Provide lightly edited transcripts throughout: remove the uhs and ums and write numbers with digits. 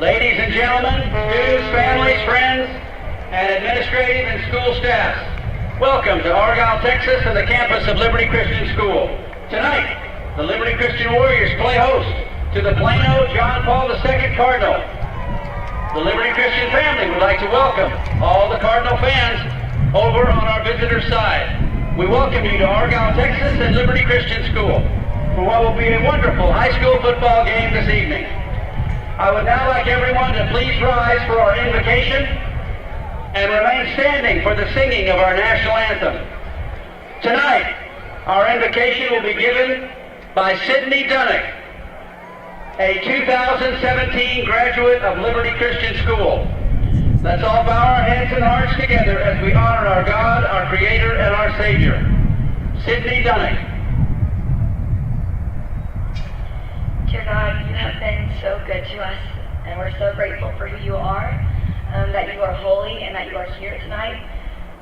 Ladies and gentlemen, students, families, friends, and administrative and school staffs, welcome to Argyle, Texas and the campus of Liberty Christian School. Tonight, the Liberty Christian Warriors play host to the Plano John Paul II Cardinal. The Liberty Christian family would like to welcome all the Cardinal fans over on our visitor side. We welcome you to Argyle, Texas and Liberty Christian School for what will be a wonderful high school football game this evening. I would now like everyone to please rise for our invocation and remain standing for the singing of our national anthem. Tonight, our invocation will be given by Sydney Dunnick, a 2017 graduate of Liberty Christian School. Let's all bow our heads and hearts together as we honor our God, our Creator, and our Savior. Sydney Dunnick. Dear God, you have been so good to us, and we're so grateful for who you are, that you are holy and that you are here tonight.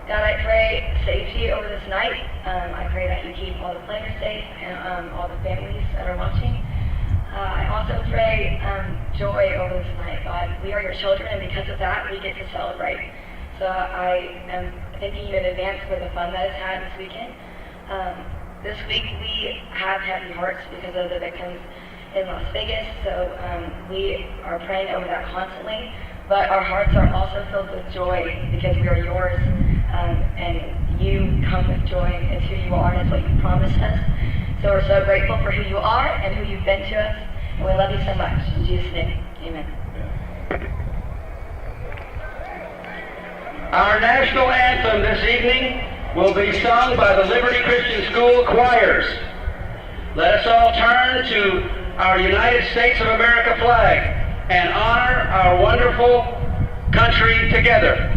God, I pray safety over this night. I pray that you keep all the players safe and all the families that are watching. I also pray joy over this night, God. We are your children, and because of that, we get to celebrate. So I am thanking you in advance for the fun that is had this weekend. This week, we have heavy hearts because of the victims in Las Vegas, so we are praying over that constantly. But our hearts are also filled with joy because we are yours, and you come with joy. It's who you are, and it's what you promised us. So we're so grateful for who you are and who you've been to us, and we love you so much. In Jesus' name, amen. Our national anthem this evening will be sung by the Liberty Christian School choirs. Let us all turn to our United States of America flag and honor our wonderful country together.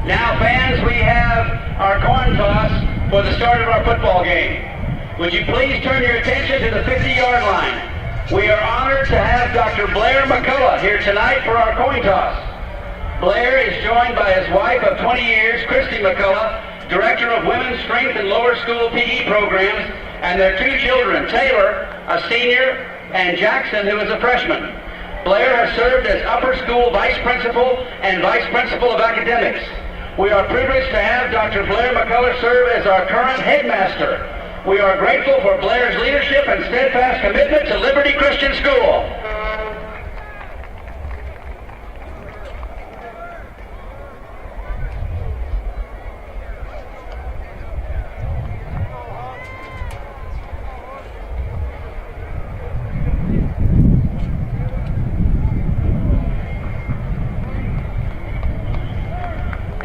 Now, fans, we have our coin toss for the start of our football game. Would you please turn your attention to the 50-yard line? We are honored to have Dr. Blair McCullough here tonight for our coin toss. Blair is joined by his wife of 20 years, Christy McCullough, Director of Women's Strength and Lower School PE Programs, and their two children, Taylor, a senior, and Jackson, who is a freshman. Blair has served as upper school vice principal and vice principal of academics. We are privileged to have Dr. Blair McCullough serve as our current headmaster. We are grateful for Blair's leadership and steadfast commitment to Liberty Christian School.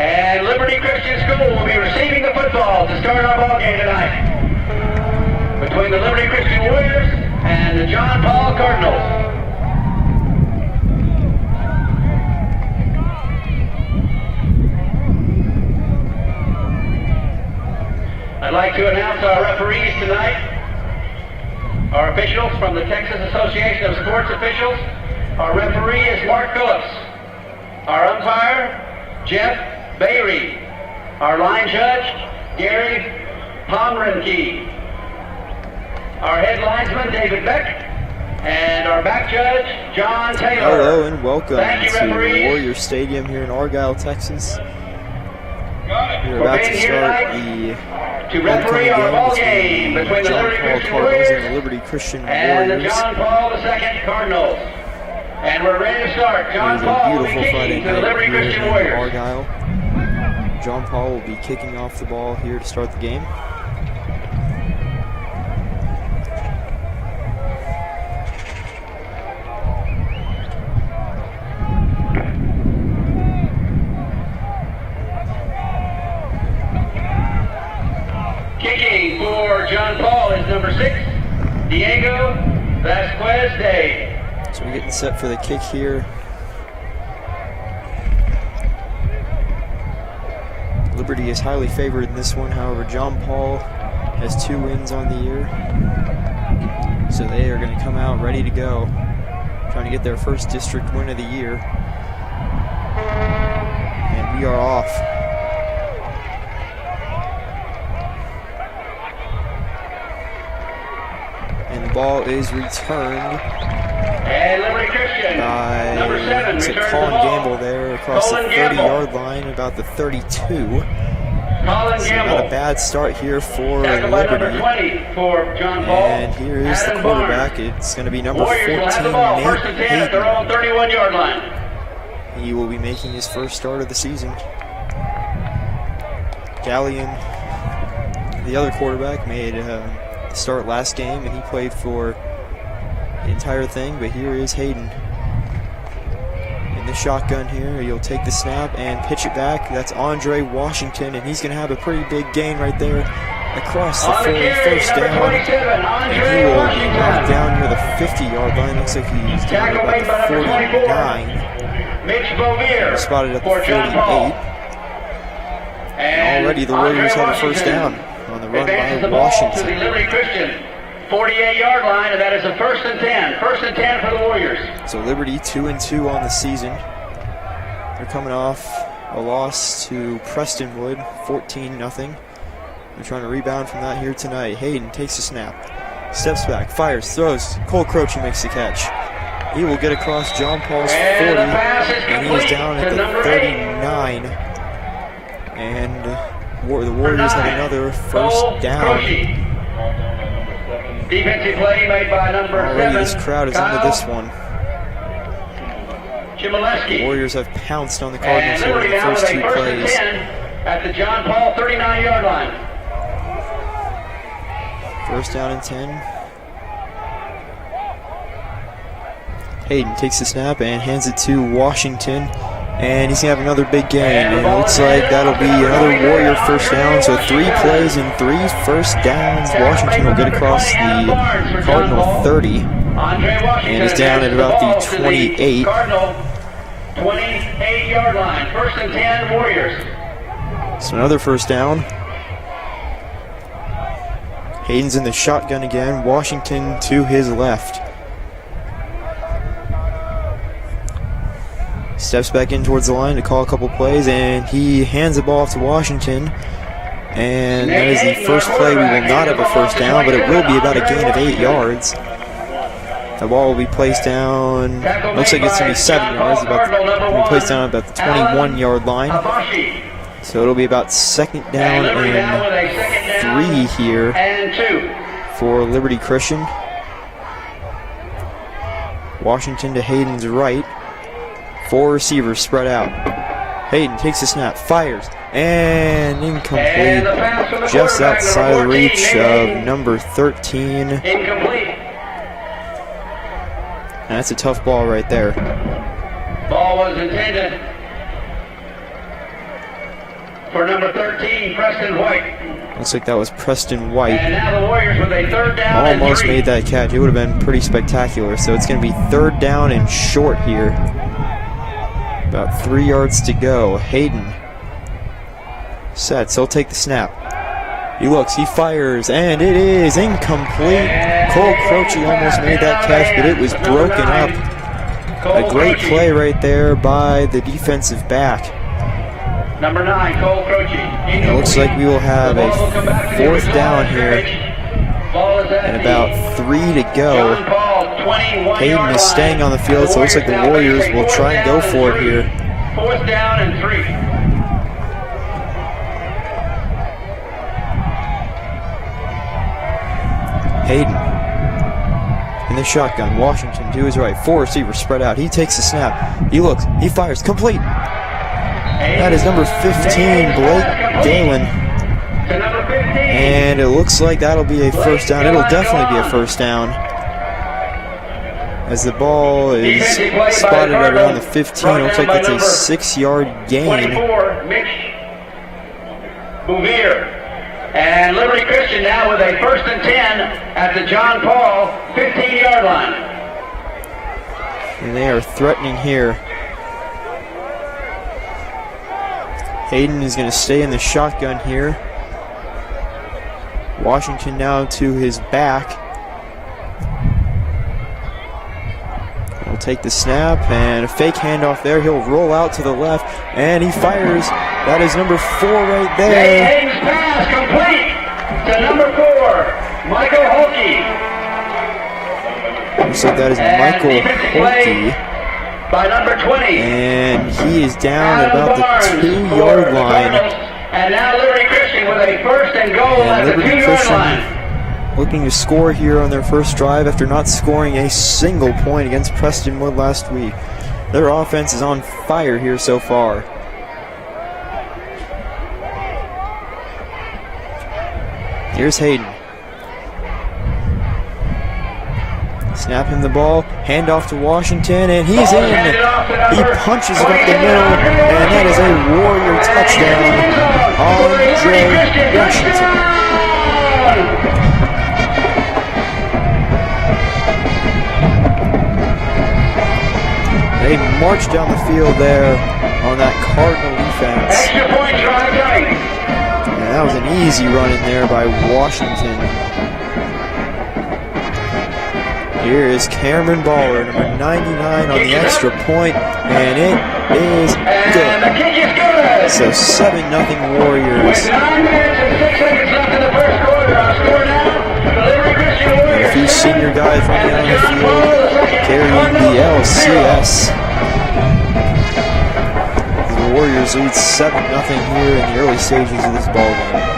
And Liberty Christian School will be receiving the football to start our ball game tonight between the Liberty Christian Warriors and the John Paul Cardinals. I'd like to announce our referees tonight. Our officials from the Texas Association of Sports Officials. Our referee is Mark Phillips. Our umpire, Jeff Bayrie. Our line judge, Gary Pomrenke. Our head linesman, David Beck. And our back judge, John Taylor. Hello and welcome Thank you, to referees. Warrior Stadium here in Argyle, Texas. We're We're about to being here start tonight the to referee homecoming our ball game game between the John Liberty Paul Christian Cardinals and the Warriors Liberty Christian and the Warriors. John Paul II Cardinals. And we're ready to start. It John is a Paul will be beautiful Friday kicking to the night Liberty here Christian in Warriors. Argyle. John Paul will be kicking off the ball here to start the game. Kicking for John Paul is number 6, Diego Vasquez Day. So we're getting set for the kick here. Liberty is highly favored in this one. However, John Paul has 2 wins on the year. So they are going to come out ready to go, trying to get their first district win of the year. And we are off. And the ball is returned And Liberty Christian, by number 7, is it returns the Colin ball. Gamble there across Colin the Gamble. 30-yard line, about the 32. Colin So not a Gamble. bad start here for Tackled by number Liberty. 20 for John Paul. And here is the Adam quarterback. Barnes. It's going to be number 14, Warriors will have the ball, Nate first and 10 at their Hayden. own 31-yard line. He will be making his first start of the season. Gallion, the other quarterback, made the start last game, and he played for the entire thing, but here is Hayden. In the shotgun here, he'll take the snap and pitch it back. That's Andre Washington, and he's going to have a pretty big gain right there across the On the carry, first number down. 27, And he Andre will be Washington. knocked down near the 50-yard line. Looks like he's down Tackle about made by the number 24. 49. Mitch Bovier Spotted at the for John Paul. 48. And Already the Andre Warriors have a first Washington down on the run advances by the ball to the Washington. Liberty Christian 48-yard line, and that is a first and 10. First and 10 for the Warriors. So Liberty 2-2 on the season. They're coming off a loss to Prestonwood, 14-0. They're trying to rebound from that here tonight. Hayden takes a snap, steps back, fires, throws. Cole Croce makes the catch. He will get across John Paul's 40, And the pass is and he is complete down to at the number 39. And the Warriors have another Cole first down. Croce. Defensive play made by number Already 7. this crowd is Kyle into this one. Chmielewski. The Warriors have pounced on the And Cardinals here in Liberty the now with first a 2 first and plays. 10 at the John Paul 39-yard line. First down and 10. Hayden takes the snap and hands it to Washington. And he's going to have another big gain. And it looks like that'll be another Warrior first down. So 3 plays and 3 first downs. Washington will get across the Cardinal 30. And is down at about the 28. Cardinal 28-yard line. First and 10 Warriors. So another first down. Hayden's in the shotgun again. Washington to his left. Steps back in towards the line to call a couple plays, and he hands the ball off to Washington. And that is the first play. We will not have a first down, but it will be about a gain of 8 yards. The ball will be placed down. Looks like it's going to be 7 yards. It'll be placed down at about the 21-yard line. So it'll be about second down and 3 here for Liberty Christian. Washington to Hayden's right. 4 receivers spread out. Hayden takes a snap, fires, and incomplete. Just outside the reach of number 13. Incomplete. And that's a tough ball right there. Ball was intended for number 13, Preston White. Looks like that was Preston White. And now the Warriors with a third down and Almost 3. made that catch. It would have been pretty spectacular. So it's going to be third down and short here. About 3 yards to go. Hayden sets. He'll take the snap. He looks. He fires. And it is incomplete. Cole Croce almost made that catch, but it was broken up. A great play right there by the defensive back. Number 9, Cole Croce. It looks like we will have a fourth down here. And about 3 to go. Hayden is staying on the field, so it looks like the Warriors will try and go for it here. Fourth down and 3. Hayden in the shotgun. Washington to his right. 4 receivers spread out. He takes the snap. He looks. He fires. Complete. That is number 15, Blake Galen. And it looks like that'll be a first down. It'll definitely be a first down, as the ball is spotted right around the 15. It looks like it's a 6-yard gain. 24, Mitch Bouvier. And Liberty Christian now with a first and 10 at the John Paul 15-yard line. And they are threatening here. Hayden is going to stay in the shotgun here. Washington now to his back. He'll take the snap and a fake handoff there. He'll roll out to the left and he fires. That is number 4 right there. Hayden's pass complete to number 4, Michael Holke. Looks like that is Michael Holke. By number 20. And he is down at about the 2-yard line. And now Liberty Christian with a first and goal at the 2-yard line. Looking to score here on their first drive after not scoring a single point against Prestonwood last week. Their offense is on fire here so far. Here's Hayden. Snap him the ball, hand off to Washington, and he's in. He punches it up the middle, and that is a Warrior touchdown. Andre Washington. They march down the field there on that Cardinal defense. Extra point try coming. And that was an easy run in there by Washington. Here is Cameron Baller, number 99 on the extra point, and it is good. And the kick is good. So 7-0 Warriors. With 9 minutes and 6 seconds left in the first quarter, our score now, the Liberty Christian Warriors. And a few senior guys running on the field, carrying the LCS. The Warriors lead 7-0 here in the early stages of this ball game.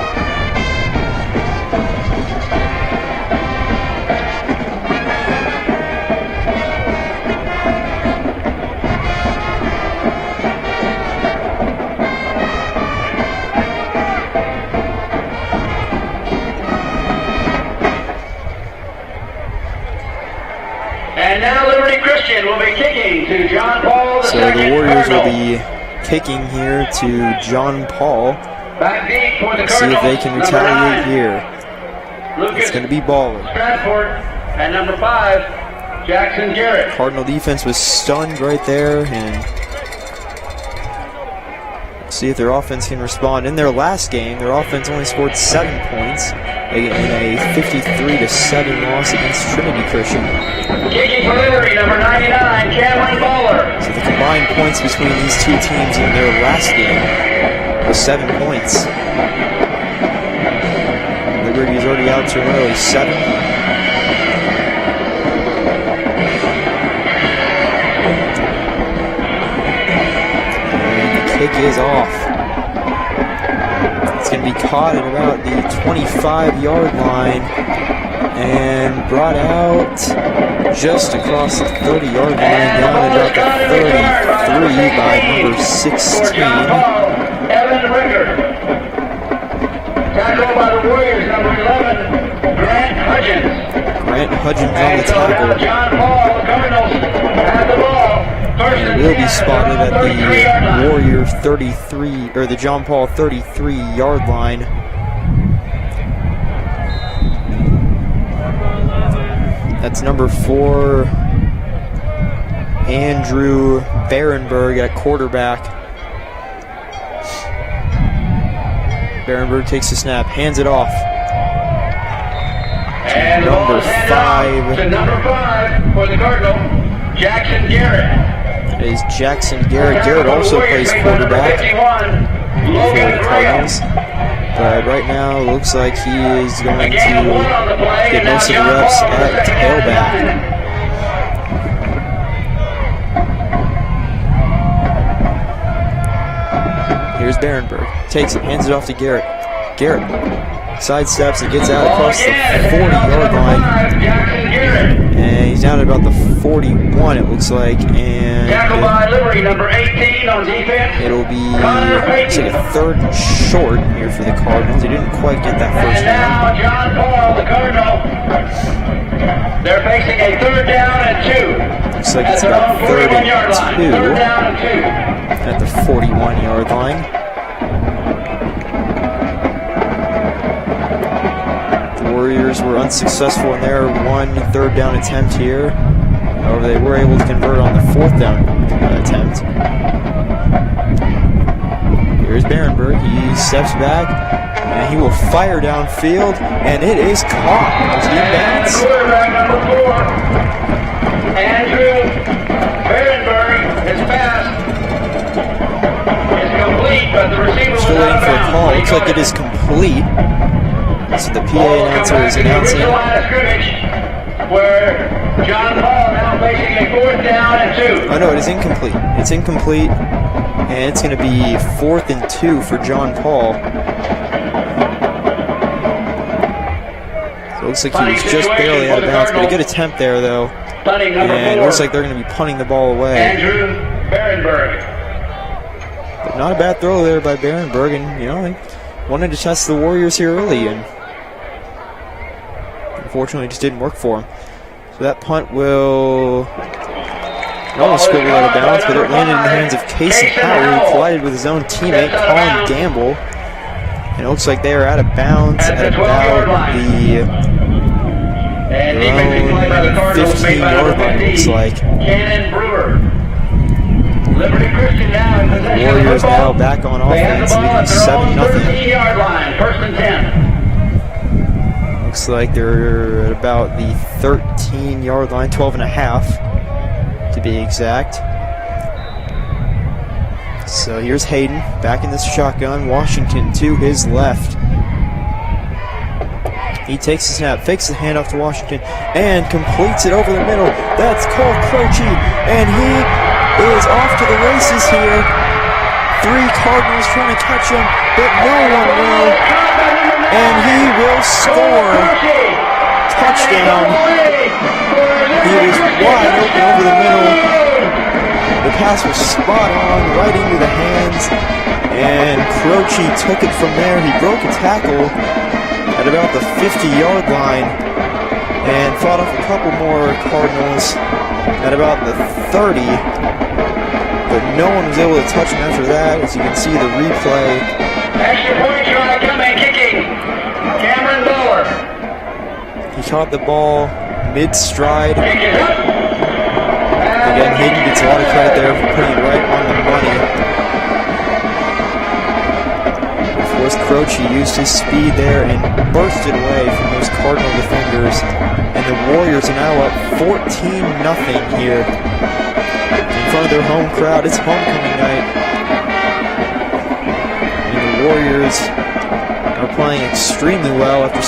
And now Liberty Christian will be kicking to John Paul. So the Warriors will be kicking here to John Paul. Back deep for the See if they can Cardinals, retaliate number 9, here. Lucas It's going to be Baller. Stratford, and number 5, Jackson Garrett. Cardinal defense was stunned right there, and see if their offense can respond. In their last game, their offense only scored 7 points in a 53-7 loss against Trinity Christian. Kicking for Liberty, number 99, Cameron Baller. So the combined points between these two teams in their last game was 7 points. Liberty is already out to an early 7. is off. It's going to be caught at about the 25-yard line and brought out just across the 30-yard line, down at about the 33 by number 16. Evan Ricker. Tackled by the Warriors, number 11, Grant Hudgens. Grant Hudgens on the And so now tackle. John Paul, the Cardinals have the ball. First And and will be 10 spotted at from the 33-yard the line. Warrior 33, or the John Paul 33-yard line. That's number 4, Andrew Barenberg at quarterback. Barenberg takes the snap, hands it off. And the ball Number is handed off 5. to number 5 for the Cardinal, Jackson Garrett. That is Jackson Garrett. Garrett also plays quarterback for the Cardinals. But right now, it looks like he is going to get most of the reps at tailback. Here's Barenberg. Takes it, hands it off to Garrett. Garrett sidesteps and gets out across the 40-yard line. And he's down at about the 41, it looks like. And Tackled by Liberty, number 18 on defense. it'll be looks like a 3rd and short here for the Cardinals. They didn't quite get that first And down. now John Paul, the Cardinal. They're facing a 3rd down and 2. Looks like it's At their about own 3rd 41-yard line. and 2 3rd down and 2. at the 41-yard line. The Warriors were unsuccessful in their 1 3rd down attempt here. However, they were able to convert on the 4th down attempt. Here's Barenberg. He steps back, and he will fire downfield, and it is caught. It's And the inbounds. quarterback, number 4, Andrew Barenberg, his pass is complete, but the receiver was Still out waiting of for a bounds. call. He Looks like caught it is complete. So the PA announcer is announcing. line of scrimmage where John Paul now facing a 4th down and 2. Oh no, it is incomplete. It's incomplete, and it's going to be 4th and 2 for John Paul. So it looks like he was just barely out of bounds, but a good attempt there though. Punting number And it 4, looks like they're going to be punting the ball away. Andrew Barenberg. But not a bad throw there by Barenberg, and they wanted to test the Warriors here early, and unfortunately it just didn't work for him. So that punt will almost scribble out of bounds, but it landed in the hands of Casey Howard, who collided with his own teammate, Colin Gamble. And it looks like they are out of bounds at about the And defensive play by the Cardinals made by 15-yard number line, it 15, looks like. Cannon Brewer. Liberty Christian now in possession of the Warriors football. now back on They have the offense, ball at leading their own 7-0. 13-yard line, 1st and 10. Looks like they're at about the 13-yard line, 12.5 to be exact. So here's Hayden back in this shotgun. Washington to his left. He takes the snap, fakes the handoff to Washington, and completes it over the middle. That's Cole Croce, and he is off to the races here. 3 Cardinals trying to catch him, but no one will. And he will score. Touchdown. He was wide open over the middle. The pass was spot on, right into the hands, and Croce took it from there. He broke a tackle at about the 50-yard line and fought off a couple more Cardinals at about the 30, but no one was able to touch him after that. As you can see the replay, Extra point try coming, kicking. Cameron Bowler. he caught the ball mid-stride. Kick it up. Again, Hayden gets a lot of credit there for putting it right on the money. Of course, Croce used his speed there and bursted away from those Cardinal defenders. And the Warriors are now up 14-0 here in front of their home crowd. It's homecoming night. And the Warriors are playing extremely well after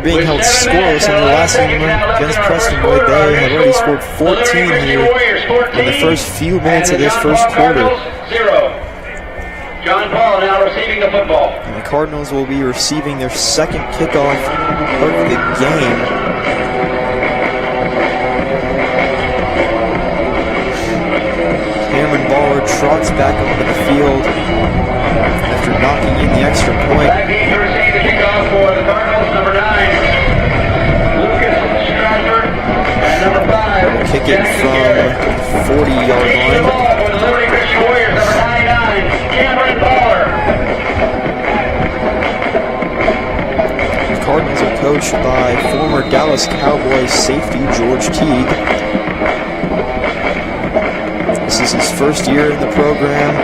being held scoreless in their last game against Prestonwood. They have already scored 14 here in the first few minutes of this first quarter. 0. John Paul now receiving the football. And the Cardinals will be receiving their second kickoff of the game. Cameron Baller trots back onto the field after knocking in the extra point. Back in to receive the kickoff for the Cardinals, number 9, Lucas Stratford, and number 5, Kick it from the 40-yard taking the line. ball for the Liberty Christian Warriors, number 99, Cameron Baller. The Cardinals are coached by former Dallas Cowboys safety George Teague. This is his first year in the program,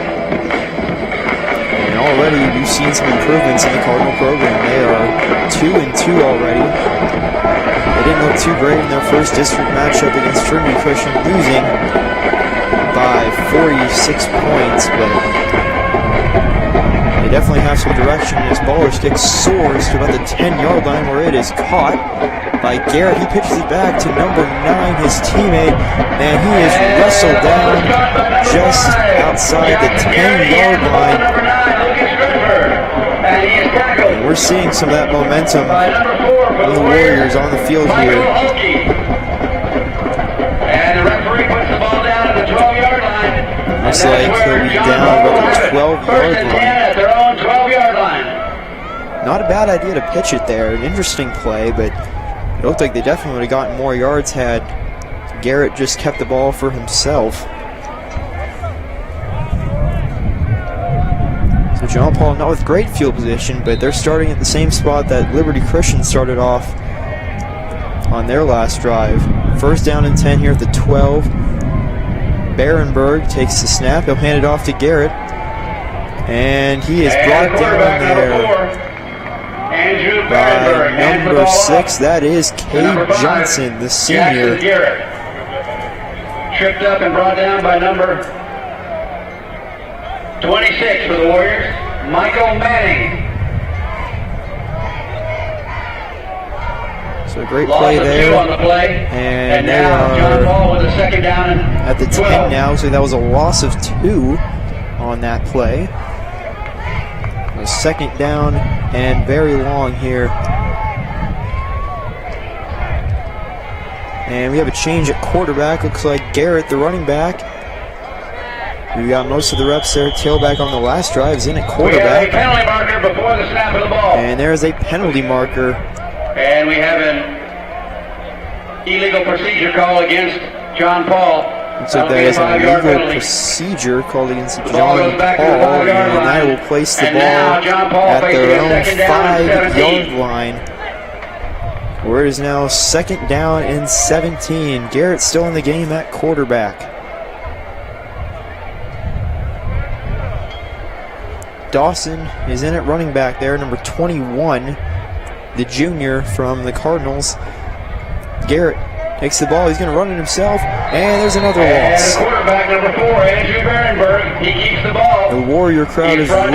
and already we've seen some improvements in the Cardinal program. They are 2-2 already. They didn't look too great in their first district matchup against Trinity Christian, losing by 46 points, but they definitely have some direction as Baller's kick soars to about the 10-yard line where it is caught by Garrett. He pitches it back to number 9, his teammate, and he is wrestled down just outside the 10-yard line. And we're seeing some of that momentum of the Warriors on the field here. And the referee puts the ball down at the 12-yard line. Looks like he'll be down about the 12-yard line. At their own 12-yard line. Not a bad idea to pitch it there. An interesting play, but it looked like they definitely would have gotten more yards had Garrett just kept the ball for himself. So John Paul not with great field position, but they're starting at the same spot that Liberty Christian started off on their last drive. First down and 10 here at the 12. Barenberg takes the snap. He'll hand it off to Garrett. And he is brought down there by number 6. That is Cade Johnson, the senior. Tripped up and brought down by number 26 for the Warriors, Michael Manning. So a great play there. On the play. And they now John are Paul with a second down and at the 10 now, so that was a loss of 2 on that play. A second down and very long here. And we have a change at quarterback. Looks like Garrett, the running back. We got most of the reps there. Tailback on the last drive is in at quarterback. We have a penalty marker before the snap of the ball. And there's a penalty marker. And we have an illegal procedure call against John Paul. Looks like that is an illegal procedure called against John Paul, and that will place the ball at their own 5-yard line, where it is now second down and 17. Garrett still in the game at quarterback. Dawson is in at running back there, number 21, the junior from the Cardinals. Garrett takes the ball, he's going to run it himself, and there's another loss. And quarterback number 4, Andrew Barenberg, he keeps the ball. The Warrior crowd is roaring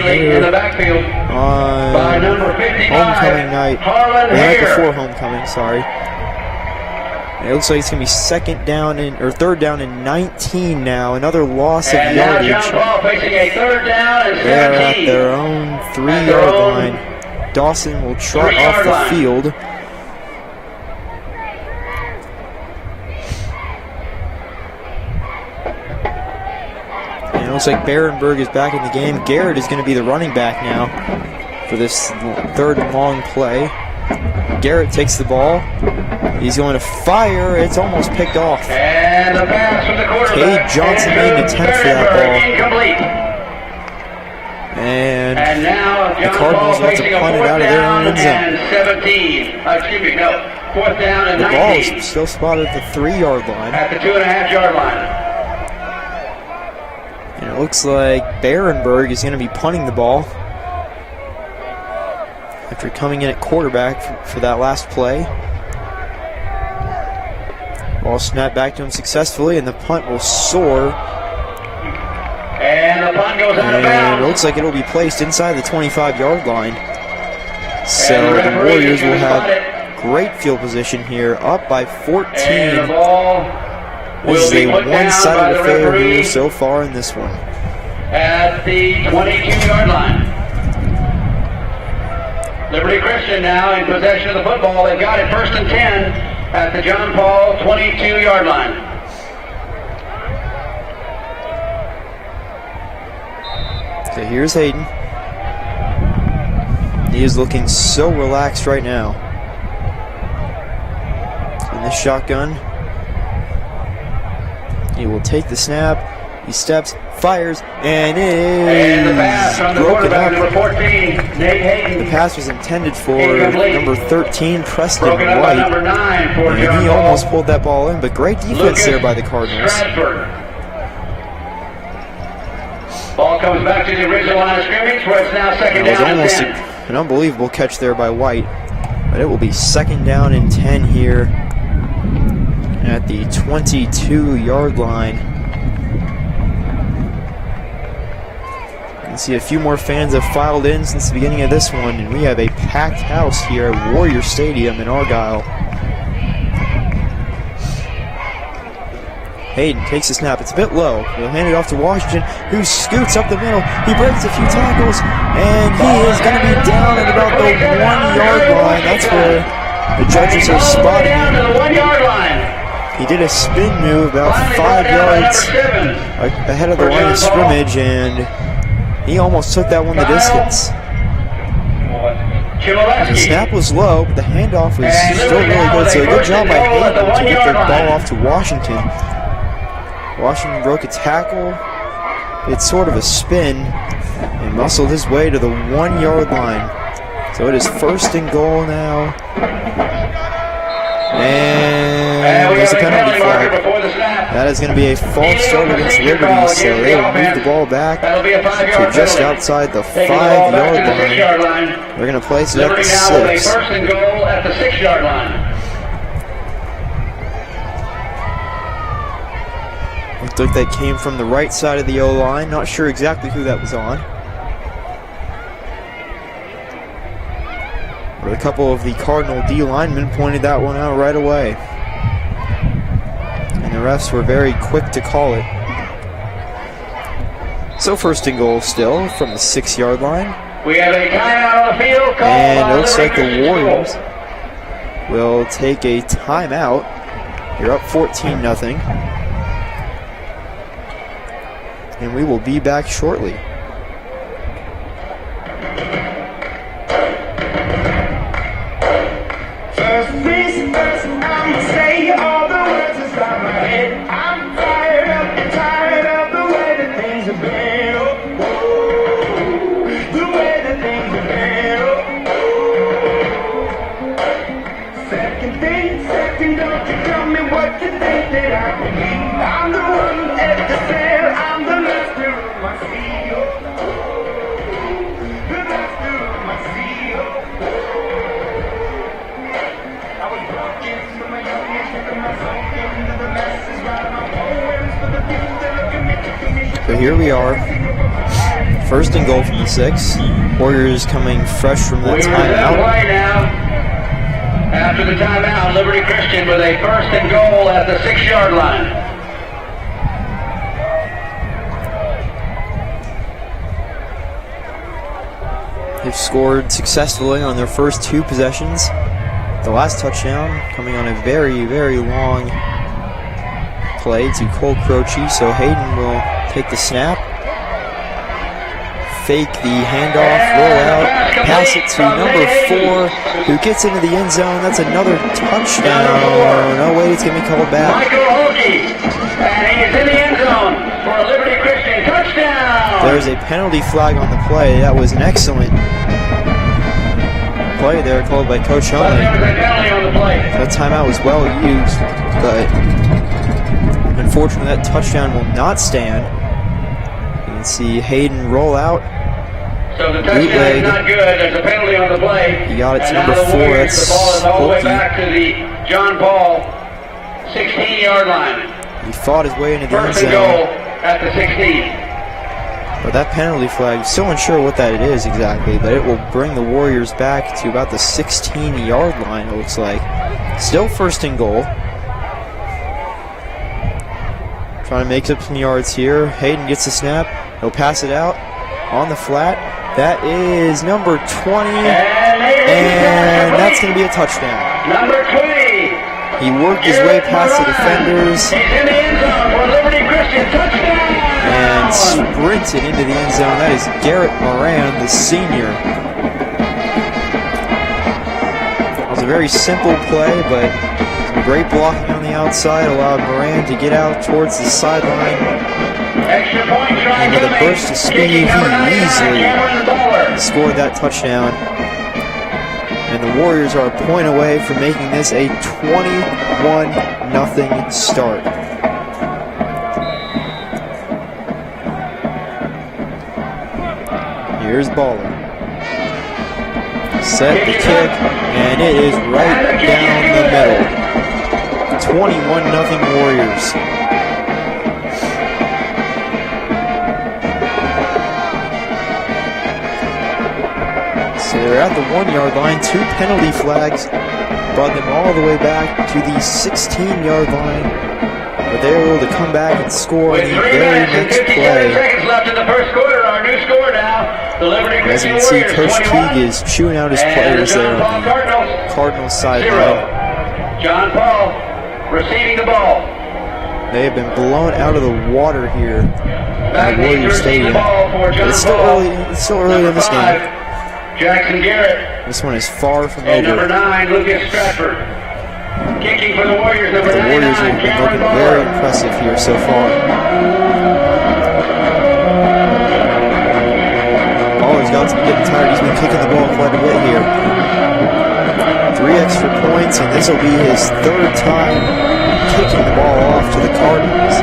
here in the backfield on by number 55, homecoming night. Harlan The night Hare. before homecoming, sorry. And it looks like it's going to be third down and 19 now. Another loss of And now yardage. John Paul facing a third down and They're 17. at their own 3-yard line. Dawson will trot off the field. And it looks like Barenberg is back in the game. Garrett is going to be the running back now for this third and long play. Garrett takes the ball. He's going to fire. It's almost picked off. And the pass from the quarterback. Cade Johnson made an attempt for that ball. Incomplete. And now the Cardinals want to punt it out of their own end zone. And 17. Fourth down and The 19. ball is still spotted at the 3-yard line. At the 2.5-yard line. And it looks like Barenberg is going to be punting the ball after coming in at quarterback for that last play. Ball snapped back to him successfully, and the punt will soar. And the punt goes out of And bounds. it looks like it'll be placed inside the 25-yard line. So the Warriors will have great field position here, up by 14. And the ball This will is be a put down by one-sided the affair referee. here so far in this one. at the 22-yard line. Liberty Christian now in possession of the football. They've got it 1st and 10 at the John Paul 22-yard line. So here's Hayden. He is looking so relaxed right now. In this shotgun, he will take the snap. He steps, fires, and And the pass is from the broken quarterback, up. number 14, Nate Hayden. The pass was intended for Incomplete. number 13, Preston Broken up by number White. 9 for And John he Paul. almost pulled that ball in, but great defense Lucas there by the Cardinals. Stratford. Ball comes back to the original line of scrimmage where it's now second That was down and almost 10. an unbelievable catch there by White. But it will be 2nd down and 10 here at the 22-yard line. You can see a few more fans have filed in since the beginning of this one, and we have a packed house here at Warrior Stadium in Argyle. Hayden takes the snap. It's a bit low. He'll hand it off to Washington, who scoots up the middle. He breaks a few tackles, and he is going to be down at about the 1-yard line. That's where the judges are spotting down to him. the 1-yard line. He did a spin move about Finally 5 brought down by yards number 7. ahead of the For line of John Paul. scrimmage, and he almost took that one the Kyle. distance. The Chmielewski. snap was low, but the handoff was And still Liberty really now good. with So a a good first job and by goal at the Hayden to get 1-yard the ball line. off to Washington. Washington broke a tackle. It's sort of a spin and muscled his way to the 1-yard line. So it is 1st and goal now. And we there's a have penalty marker flag. before the snap. That is going to be a false Illegal start against procedure Liberty, call so against they the will move offense. the ball back That'll be a 5-yard to just penalty. outside the Taking the ball back 5-yard to the line. 6-yard line. They're going to place it at Liberty the now with a 6. 1st and goal at the 6-yard line. Looked like that came from the right side of the O-line. Not sure exactly who that was on. But a couple of the Cardinal D linemen pointed that one out right away. And the refs were very quick to call it. So 1st and goal still from the 6-yard line. We have a timeout on the field called And by it looks Liberty like the Christian Warriors School. will take a timeout. You're up 14-0. And we will be back shortly. First things first, I'ma say all the words inside my head. I'm tired of the way that things have been. Oh, the way that things have been. Oh. Second, don't you tell me what you think that I can be. I'm the one at the sail, I'm the master of my sea. Oh, the master of my sea. Oh. So here we are. 1st and goal from the 6. Warriors coming fresh from that We resume timeout. play now. After the timeout, Liberty Christian with a 1st and goal at the 6-yard line. They've scored successfully on their first 2 possessions. The last touchdown coming on a very, very long play to Cole Croce. So Hayden will take the snap, fake the handoff, roll out, pass it to number 4, who gets into the end zone. That's another touchdown. No, wait, it's going to be called back. Michael Holke, and he is in the end zone for a Liberty Christian touchdown. There's a penalty flag on the play. That was an excellent play there called by Coach But Huntley. there was a penalty on the play. That timeout was well used, but unfortunately that touchdown will not stand. You can see Hayden roll out. So the touchdown Bootleg. is not good. There's a penalty on the play. He got it to And number now the 4. Warriors, That's the ball is all the way Holke. back to the John Paul 16-yard line. He fought his way into the end 1st and goal zone, at the 16. but that penalty flag, still unsure what that is exactly, but it will bring the Warriors back to about the 16-yard line, it looks like. Still 1st and goal. Trying to make up some yards here. Hayden gets the snap, He'll pass it out on the flat. That is number 20, and that's going to be a touchdown. Number 20. He worked his way past the defenders He's in the end zone for Liberty Christian. Touchdown! and sprinted into the end zone. That is Garrett Moran, the senior. It was a very simple play, but some great blocking on the outside allowed Moran to get out towards the sideline. Extra point try And with a coming. burst of speed, he Kicking number 99, easily Cameron Bowler. scored that touchdown. And the Warriors are a point away from making this a 21-0 start. Here's Baller. Set the kick, and it is right down the middle. 21-0 Warriors. So they're at the 1-yard line. 2 penalty flags brought them all the way back to the 16-yard line. But they were able to come back and score With in the 3 very minutes and next 57 play. seconds left in the first quarter, our new score now. The Liberty As Christian you can see, Warriors Coach 21, Teague is chewing out his and players the there John Paul on the Cardinals Cardinals 0. sideline. John Paul receiving the ball. They have been blown out of the water here at Back Warrior to receive the Stadium. ball for John It's still Paul. early. It's still early in Number this 5, game. Jackson Garrett. This one is far from And number over. 9, Lucas Stratford. Kicking for the Warriors, number The 99, Warriors have been Cameron looking very Bowler. impressive here so far. Baller's got to be getting tired. He's been kicking the ball quite a bit here. 3 extra points, and this will be his 3rd time kicking the ball off to the Cardinals.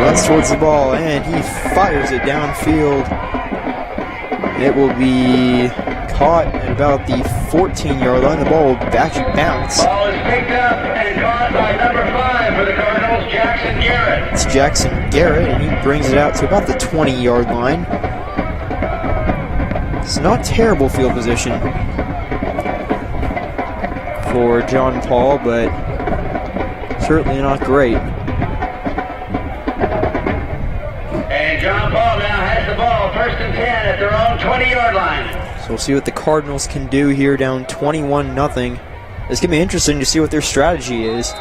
Runs towards the ball, and he fires it downfield. It will be caught at about the 14-yard line. The ball will actually bounce. Ball is picked up and caught by number 5 for the Cardinals, Jackson Garrett. It's Jackson Garrett, and he brings it out to about the 20-yard line. It's not terrible field position for John Paul, but certainly not great. And John Paul now has the ball, 1st and 10 at their own 20-yard line. So we'll see what the Cardinals can do here, down 21-0. It's going to be interesting to see what their strategy is.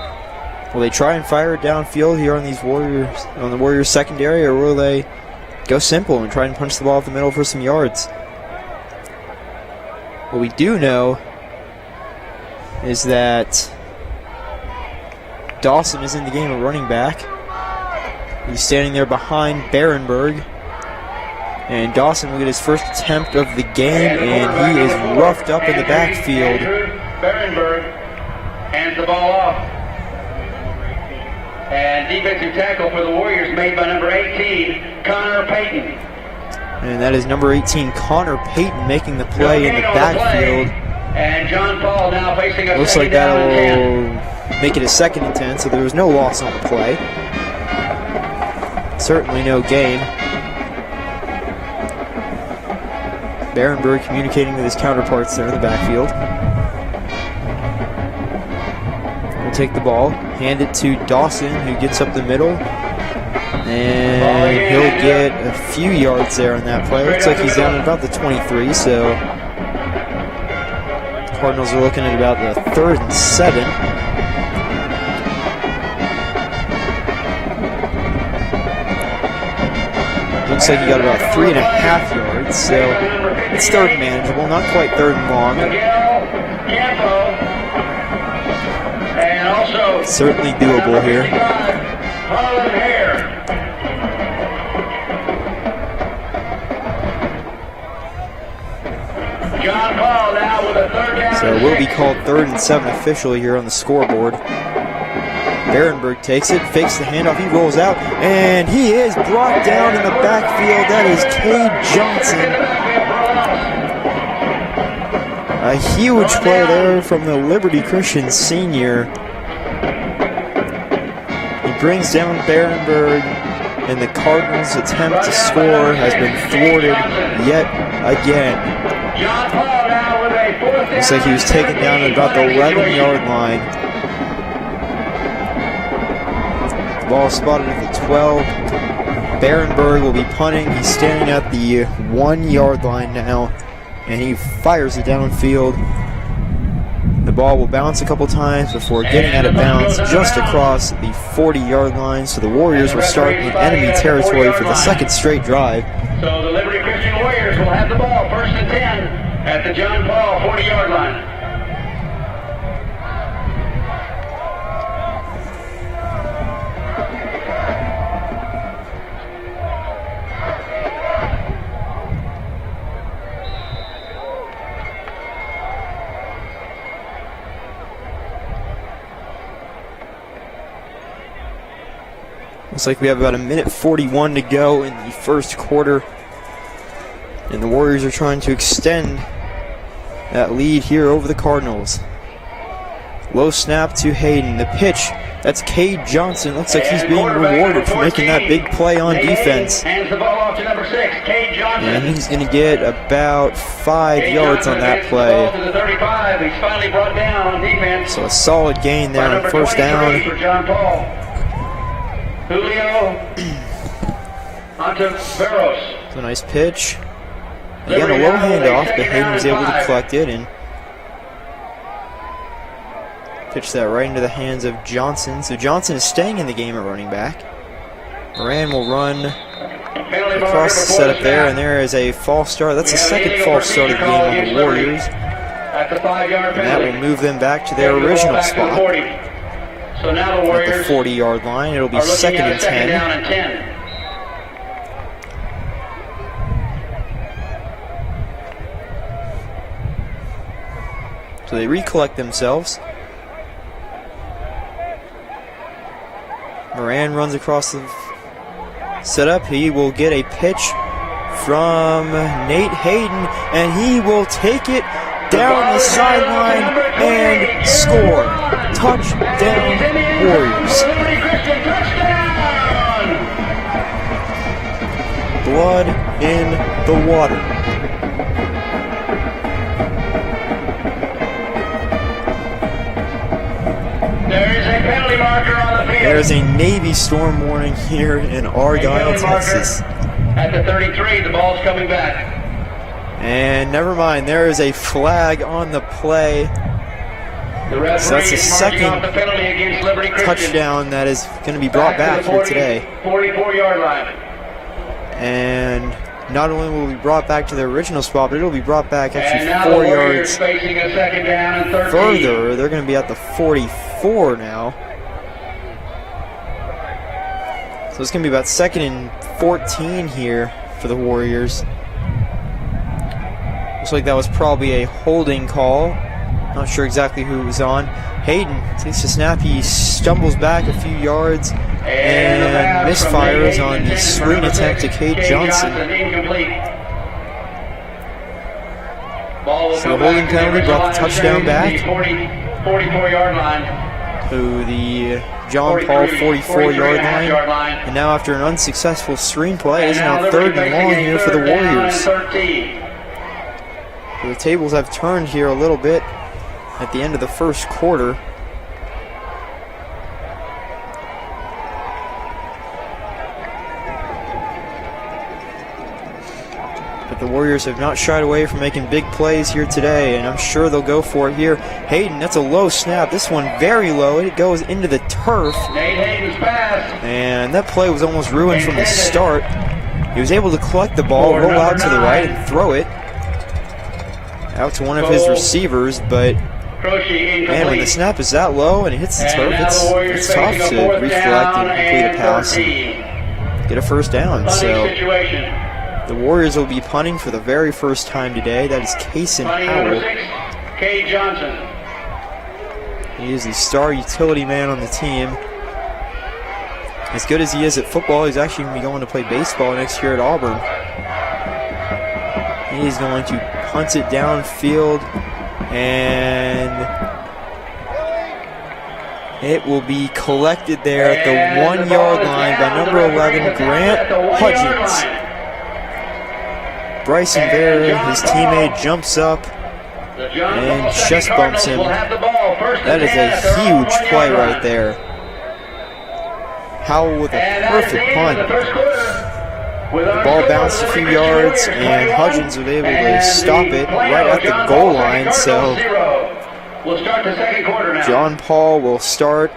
Will they try and fire it downfield here on these Warriors, on the Warriors secondary, or will they go simple and try and punch the ball up the middle for some yards? What we do know is that Dawson is in the game of running back. He's standing there behind Barenberg. And Dawson will get his first attempt of the game, and he is roughed up in the backfield. Barenberg hands the ball off. And defensive tackle for the Warriors made by number 18, Connor Payton. And that is number 18, Connor Payton, making the play in the backfield. And John Paul now facing a Looks like second down and 10. that'll make it a 2nd and 10, so there was no loss on the play. Certainly no gain. Barenberg communicating with his counterparts there in the backfield. We'll take the ball, hand it to Dawson, who gets up the middle. And he'll get a few yards there on that play. Looks like he's down at about the 23, so Cardinals are looking at about the 3rd and 7. Looks like he got about 3.5 yards, so it's 3rd manageable, not quite 3rd and long. Miguel Campo. And also Certainly doable here. Harlan Hare. John Paul now with a 3rd down. So it will be called 3rd and 7 officially here on the scoreboard. Barenberg takes it, fakes the handoff, he rolls out, and he is brought down in the backfield. That is Cade Johnson. A huge play there from the Liberty Christian senior. He brings down Barenberg, and the Cardinals' attempt to score has been thwarted yet again. John Paul now with a 4th down. Looks like he was taken down at about the 11-yard line. The ball spotted at the 12. Barenberg will be punting. He's standing at the 1-yard line now, and he fires it downfield. The ball will bounce a couple times before getting out of bounds just across the 40-yard line. So the Warriors will start in enemy territory for the second straight drive. So the Liberty Christian Warriors will have the ball 1st and 10 at the John Paul 40-yard line. Looks like we have about 1:41 to go in the first quarter. And the Warriors are trying to extend that lead here over the Cardinals. Low snap to Hayden. The pitch, that's Cade Johnson. Looks like he's being rewarded for making that big play on defense. Hands the ball off to number 6, Cade Johnson. And he's going to get about 5 yards on that play. To the 35. He's finally brought down on defense. So a solid gain there on first down. For John Paul. Julio Ontiveros. It's a nice pitch. Again, a low handoff, but Hayden was able to collect it and pitch that right into the hands of Johnson. So Johnson is staying in the game at running back. Moran will run across the setup there, and there is a false start. That's the second false start of the game on the Warriors. And that will move them back to their original spot. So now the Warriors at the 40-yard line. It'll be 2nd and 10. Down and 10. So they recollect themselves. Moran runs across the setup. He will get a pitch from Nate Hayden, and he will take it down the sideline and score. Touchdown, Warriors. Blood in the water. There is a penalty marker on the field. There's a Navy storm warning here in Argyle, Texas. At the 33, the ball's coming back. And never mind, there is a flag on the play. The referee So that's the is marking off second the penalty against Liberty Christian. touchdown that is going to be brought back to the here today. 44-yard line. And not only will it be brought back to their original spot, but it'll be brought back And actually now 4 the Warriors yards facing a 2nd down and 13. further. They're going to be at the 44 now. So it's going to be about 2nd and 14 here for the Warriors. Looks like that was probably a holding call. Not sure exactly who it was on. Hayden takes the snap. He stumbles back a few yards and misfires on the screen attempt to Cade Johnson. So the holding penalty brought the touchdown back 44-yard line to the John Paul 44-yard line. And now after an unsuccessful screen play, it is now 3rd and long here for the Warriors. So the tables have turned here a little bit at the end of the first quarter. But the Warriors have not shied away from making big plays here today, and I'm sure they'll go for it here. Hayden, that's a low snap. This one very low. It goes into the turf. Nate Hayden's pass. And that play was almost ruined from the start. He was able to collect the ball, roll out to the right, and throw it out to one of his receivers, but man, when the snap is that low and it hits the turf, it's tough to reflect and complete a pass and get a first down. So the Warriors will be punting for the very first time today. That is Kaysen Howell. Cade Johnson. He is the star utility man on the team. As good as he is at football, he's actually going to be going to play baseball next year at Auburn. He is going to punt it downfield, and it will be collected there at the 1-yard line by number 11, Grant Hudgens. Bryson Vera, his teammate, jumps up and chest bumps him. That is a huge play right there. Howell with a perfect punt. The ball bounced a few yards, and Hudgens was able to stop it right at the goal line. So John Paul will start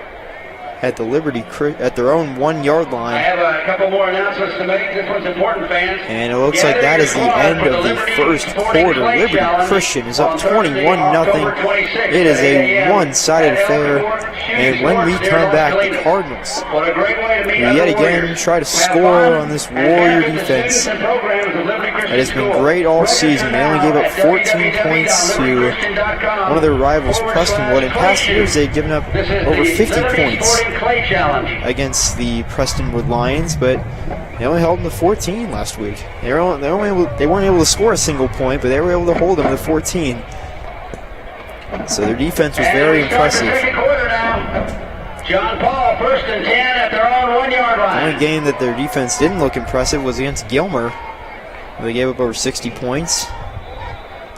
at the at their own 1 yard line. I have a couple more announcements to make. This one's important, fans. And it looks like that is the end of the first quarter. Liberty Christian is up 21-0. It is a one-sided affair. And when we come back, the Cardinals will yet again try to score on this Warrior defense. It has been great all season. They only gave up 14 points to one of their rivals, Prestonwood. In past years, they've given up over 50 points against the Prestonwood Lions, but they only held them to 14 last week. They weren't able to score a single point, but they were able to hold them to 14. So their defense was very impressive. John Paul, 1st and 10 at their own 1 yard line. The only game that their defense didn't look impressive was against Gilmer. They gave up over 60 points.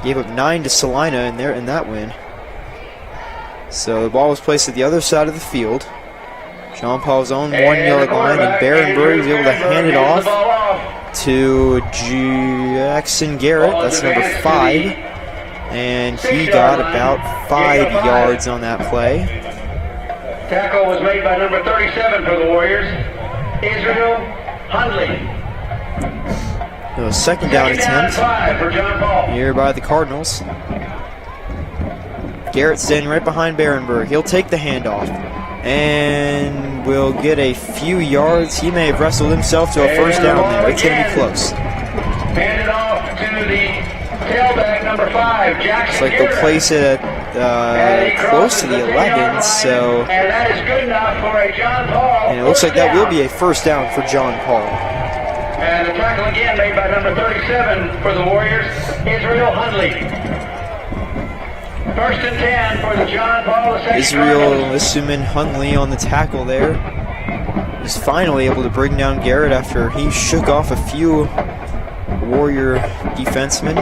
Gave up 9 to Salina in that win. So the ball was placed at the other side of the field. John Paul's own 1 yard line, and Barenberg was able to hand it off to Jackson Garrett. That's number 5. And he got about 5 yards on that play. Tackle was made by number 37 for the Warriors, Israel Hundley. A second down attempt for John Paul. here by the Cardinals. Garrett standing right behind Barenberg. He'll take the handoff and will get a few yards. He may have wrestled himself to a first down there. It's going to be close. Handed off to the tailback, number 5, Jackson. Looks like they'll place it at close to the 11, so. And that is good enough for a John Paul. And it looks like that will be a first down for John Paul. And the tackle again made by number 37 for the Warriors, Israel Hundley. 1st and 10 for the John Paul. Israel Issuman Hundley on the tackle there. He's finally able to bring down Garrett after he shook off a few Warrior defensemen.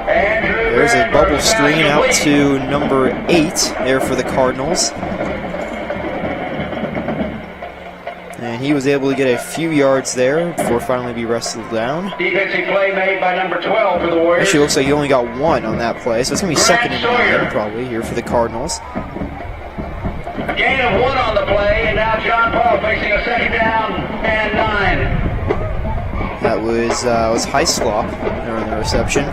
There's a bubble screen out to number 8 there for the Cardinals. And he was able to get a few yards there before finally be wrestled down. Defensive play made by number 12 for the Warriors. Actually, looks like he only got 1 on that play, so it's going to be 2nd and 9 probably here for the Cardinals. A gain of 1 on the play, and now John Paul facing a 2nd down and 9. That was Heislop there on the reception.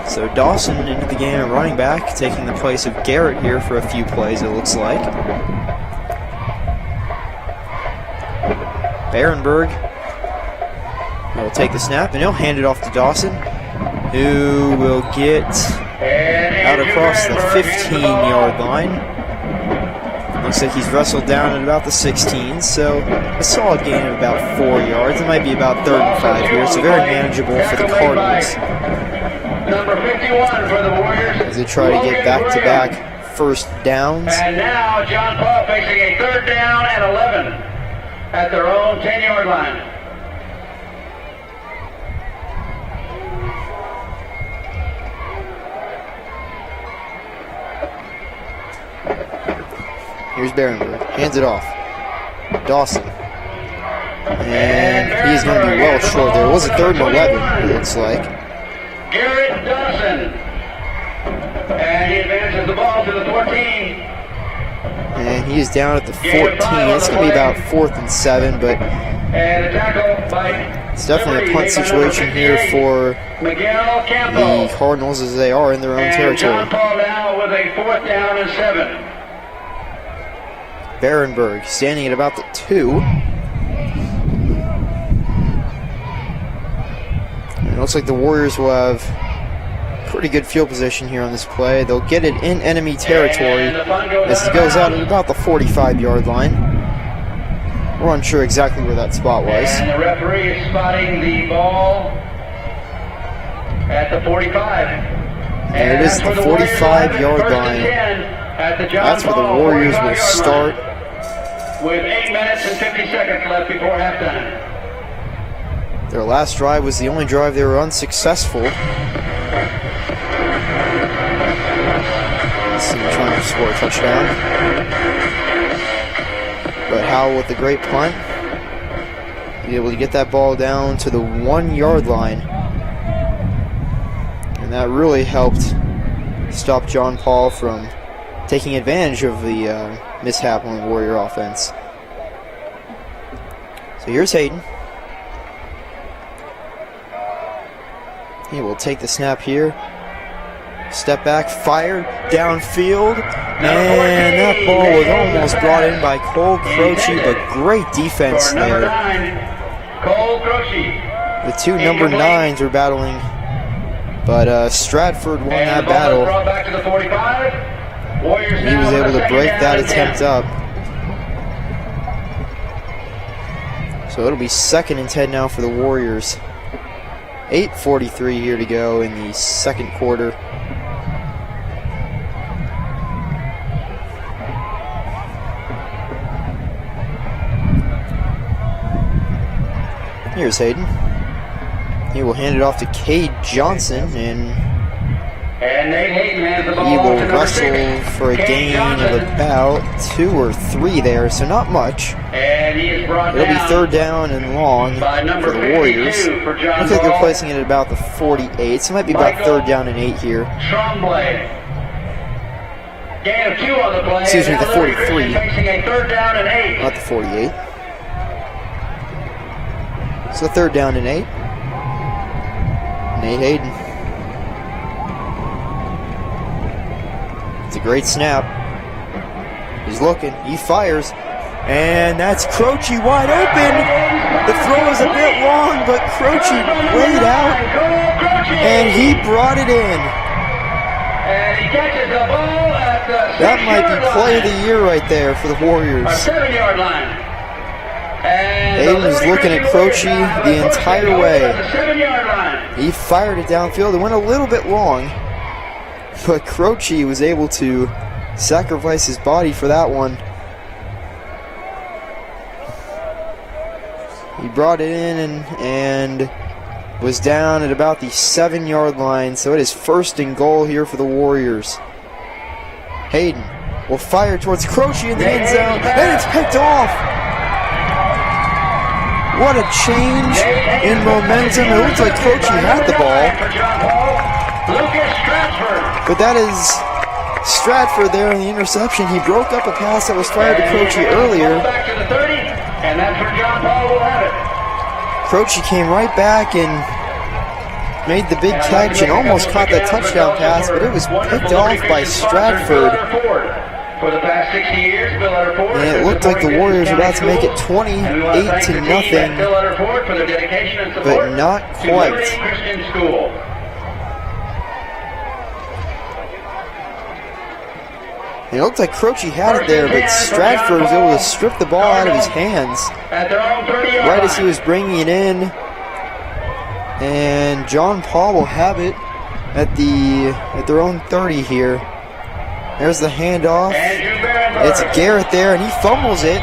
So Dawson into the game at running back, taking the place of Garrett here for a few plays, it looks like. Barenberg will take the snap, and he'll hand it off to Dawson, who will get out across the 15-yard line. Looks like he's wrestled down at about the 16, so a solid gain of about 4 yards. It might be about 3rd and 5 here, so very manageable for the Cardinals. Number 51 for the Warriors. As they try to get back-to-back first downs. And now John Paul facing a 3rd down and 11 at their own 10-yard line. Here's Barenberg. Hands it off. Dawson. And he's going to be well short there. It was a 3rd and 11, it looks like. Garrett Dawson. And he advances the ball to the 14. And he is down at the 14. It's going to be about 4th and 7, but and a tackle by it's definitely a punt situation here for Miguel Campo. the Cardinals as they are in their own And John territory. Paul now with a 4th down and 7. Barenberg standing at about the 2. And it looks like the Warriors will have pretty good field position here on this play. They'll get it in enemy territory as it goes out at about the 45-yard line. We're unsure exactly where that spot was. And the referee is spotting the ball at the 45. And it is the 45-yard line. That's where the Warriors will start. With 8 minutes and 50 seconds left before halftime. Their last drive was the only drive they were unsuccessful. Let's see them trying to score a touchdown. But Howell with the great punt. Be able to get that ball down to the 1 yard line. And that really helped stop John Paul from taking advantage of the mishap on the Warrior offense. So here's Hayden. He will take the snap here. Step back, fire, downfield. And that ball was almost brought in by Cole Croce, but great defense there. Cole Croce. The two number 9s were battling, but Stratford won that battle. Brought back to the 45. Warriors He was now able to second break down that and attempt 10. up. So it'll be 2nd and 10 now for the Warriors. 8:43 here to go in the second quarter. Here's Hayden. He will hand it off to Cade Johnson, and Nate Hayden has the ball he will to number wrestle 6, for a Cade gain Johnson. of about 2 or 3 there, so not much. And he is brought It'll be down 3rd down and long by number for the Warriors. 52 for John Looks like they're Paul. placing it at about the 48, so it might be about Michael 3rd down and 8 here. Tremblay. Gain of 2 on the play. Excuse me, Now the Liberty 43. Christian facing a 3rd down and 8. Not the 48. So 3rd down and 8. Nate Hayden. It's a great snap. He's looking. He fires. And that's Croce wide open. The throw is a bit long, but Croce played out. And he brought it in. And he catches the ball at the That might be 6-yard play of line. the year right there for the Or Warriors. 7-yard line. And Hayden was looking at Croce the entire way. At the 7-yard line. He fired it downfield. It went a little bit long, but Croce was able to sacrifice his body for that one. He brought it in and was down at about the 7-yard line, so it is 1st and goal here for the Warriors. Hayden will fire towards Croce in the end zone, and it's picked off. What a change in momentum. It looks like Croce had the ball, Lucas Stratford. but that is Stratford there in the interception. He broke up a pass that was fired to Croce earlier. Back to the 30, and that's where John Paul will have it. Croce came right back and made the big catch and almost caught that touchdown pass, but it was picked off by Stratford. For the past 60 years, Bill Utterford. And it looked like the Warriors were about to make it 28-0, Bill Utterford for their dedication and but support not to Liberty quite. Christian School. It looked like Croce had it there, but Stratford was able to strip the ball out of his hands At their own 30-yard right as he line. was bringing it in. And John Paul will have it at their own 30 here. There's the handoff. Andrew Berenberg. It's Garrett there, and he fumbles it.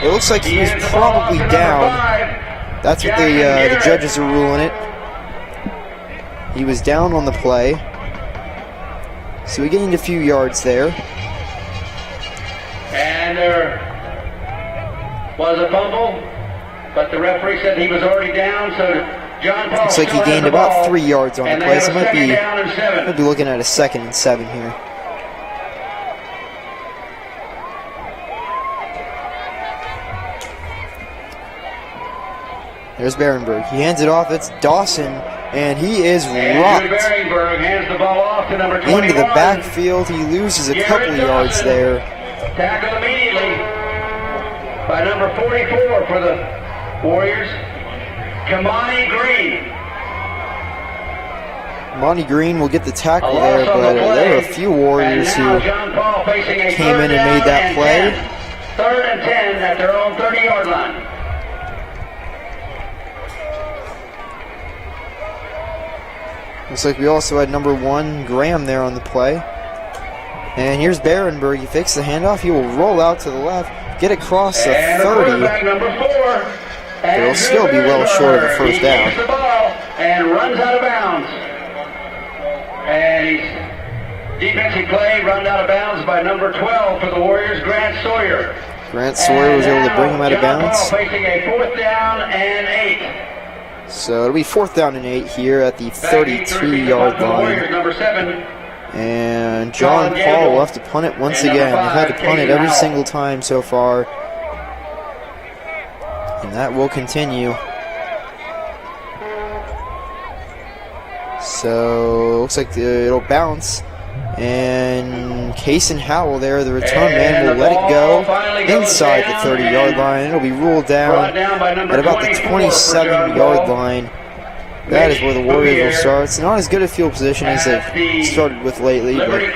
It looks like he was hands the ball off probably to number down. 5. That's what Jackson the Garrett. judges are ruling it. He was down on the play. So he gained a few yards there. And there was a fumble, but the referee said he was already down, so John Paul Looks like he still has gained the about ball, 3 yards on the and they play, have so a might second be down and 7. might be looking at a 2nd and 7 here. There's Berenberg. He hands it off. It's Dawson, and he is Andrew rocked Berenberg hands the ball off to number 21. into the backfield. He loses a couple yards there. Tackled immediately by number 44 for the Warriors, Kamani Green. Monty Green will get the tackle A there, loss on but the play. there were a few Warriors And now who John Paul facing a came in and made that play. 3rd and 10 at their own 30-yard line. looks like we also had number 1 Graham there on the play. And here's Berenberg. He fakes the handoff. He will roll out to the left, get across the And the 30. quarterback, number 4, But it'll still be well short of the first down. He takes the ball and runs out of bounds. And he's defensive play run out of bounds by number 12 for the Warriors, Grant Sawyer. Grant Sawyer was able to bring him out of John bounds. Paul facing a 4th down and 8. So it'll be 4th down and 8 here at the 32-yard line. Number 7. And John Paul will have to punt it once again. They've had to punt it every single time so far. And that will continue. So looks like it'll bounce. And Kason Howell there, the return man, will let it go inside the 30-yard line. It'll be ruled down at about the 27-yard line. That is where the Warriors will start. It's not as good a field position as they've started with lately, but with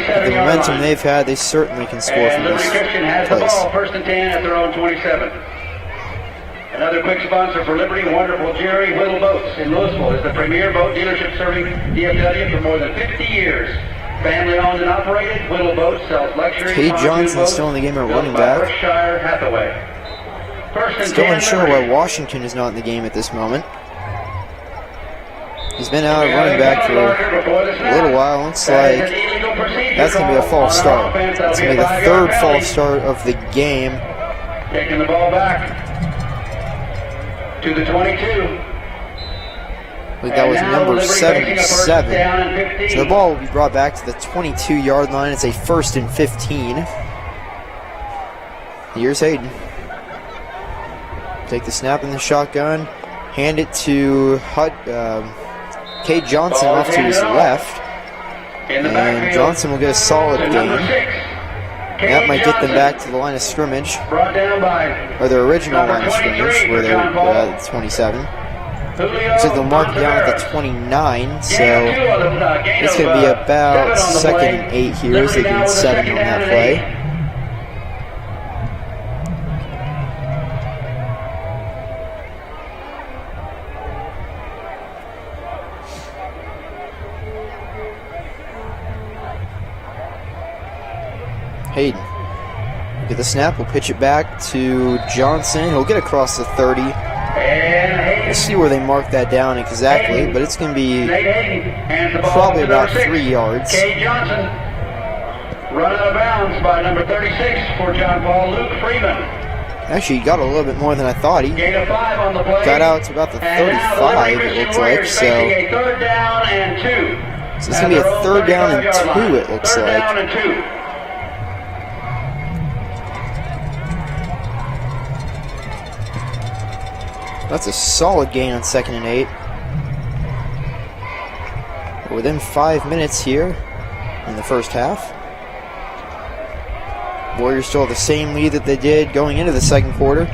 the momentum they've had, they certainly can score from this place. First and 10 at their own 27. Another quick sponsor for Liberty, wonderful Jerry Whittle Boats in Louisville, is the premier boat dealership serving DFW for more than 50 years. Family owned and operated, Whittle Boats sells luxury. Cade Johnson still in the game at running back. Berkshire Hathaway. Still unsure why Washington is not in the game at this moment. He's been out at running back for a little while. Looks like that's going to be a false start. It's going to be the 3rd false start of the game. Taking the ball back to the 22. I think that was number 77. So the ball will be brought back to the 22-yard line. It's a 1st and 15. Here's Hayden. Take the snap in the shotgun. Hand it to Cade Johnson off to his left. And Johnson will get a solid gain. That might get them back to the line of scrimmage, or their original line of scrimmage, where they were at the 27. Looks like they'll mark it down at the 29, so it's going to be about 2nd and 8 here as they gain 7 on that play. Hayden will get the snap. We'll pitch it back to Johnson. He'll get across the 30. We'll see where they mark that down exactly, but it's going to be probably about 3 yards. Cade Johnson run out of bounds by number 36 for John Paul, Luke Freeman. Actually, he got a little bit more than I thought. He Gain of 5 on the play. got out to about the 35, it looks like. So a 3rd down and 2. it's going to be a 3rd down and 2, it looks 3rd like. down and 2. That's a solid gain on 2nd and 8. We're within 5 minutes here in the first half. Warriors still have the same lead that they did going into the 2nd quarter.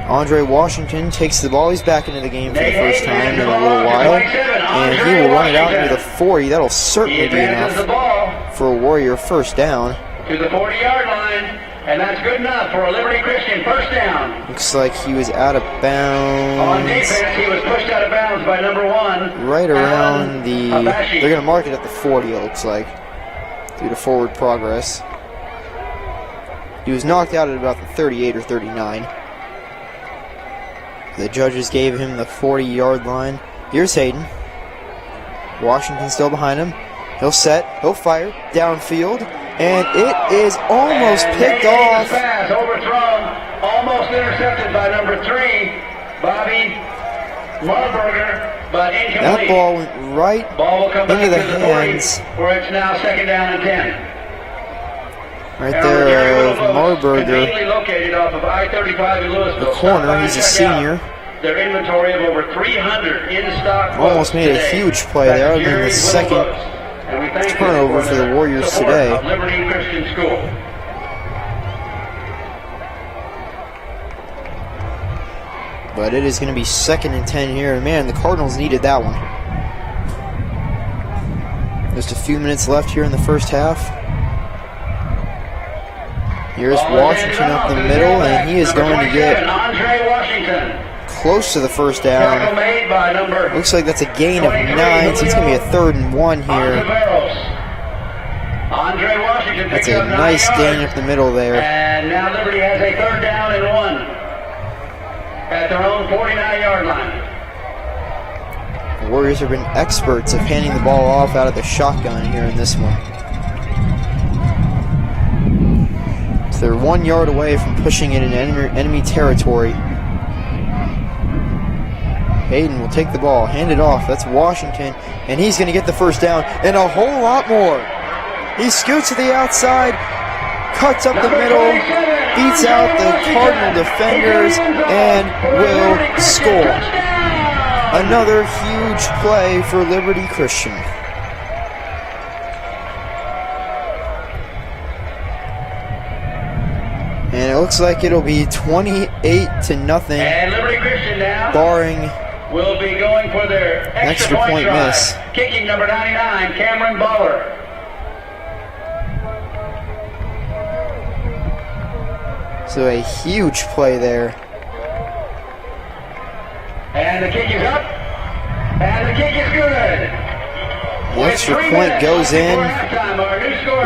Andre Washington takes the ball. He's back into the game for the first time in a little while. And he will run it out into the 40. That'll certainly be enough for a Warrior first down. To the 40-yard line. And that's good enough for a Liberty Christian first down. Looks like he was out of On bounds. defense, he was pushed out of bounds by number 1. Right around the... Abashi. They're going to mark it at the 40, it looks like, due to forward progress. He was knocked out at about the 38 or 39. The judges gave him the 40-yard line. Here's Hayden. Washington still behind him. He'll set. He'll fire. Downfield. And it is almost picked off. Pass overthrown, almost intercepted by number 3, Bobby Marburger, but incomplete. That ball went right Ball will come into back the to the 40, hands. where it's now 2nd down and 10. Right there of Marburger. Conveniently located off of I-35 in Louisville. The corner, he's a senior. Their inventory of over 300 in-stock Almost made a today. huge play there. That would have been the second turnover for the Warriors today. Liberty Christian School. But it is going to be 2nd and 10 here. And man, the Cardinals needed that one. Just a few minutes left here in the first half. Here's Washington up the middle, and he is going to get Andre Washington. close to the first down. Tackle made by number Looks like that's a gain of 9, so it's going to be a 3rd and 1 here. Andre Washington That's picks a up 9 nice yards. gain up the middle there. And now Liberty has a 3rd down and 1 at their own 49-yard line. The Warriors have been experts of handing the ball off out of the shotgun here in this one. So they're 1 yard away from pushing it in enemy territory. Hayden will take the ball, hand it off. That's Washington, and he's going to get the 1st down and a whole lot more. He scoots to the outside, cuts up the middle, beats out the Cardinal defenders, and will score. Another huge play for Liberty Christian. And it looks like it'll be 28-0, And Liberty Christian now barring will be going for their extra point try. miss. Kicking number 99, Cameron Baller. So a huge play there. And the kick is up. And the kick is good. The extra point goes in.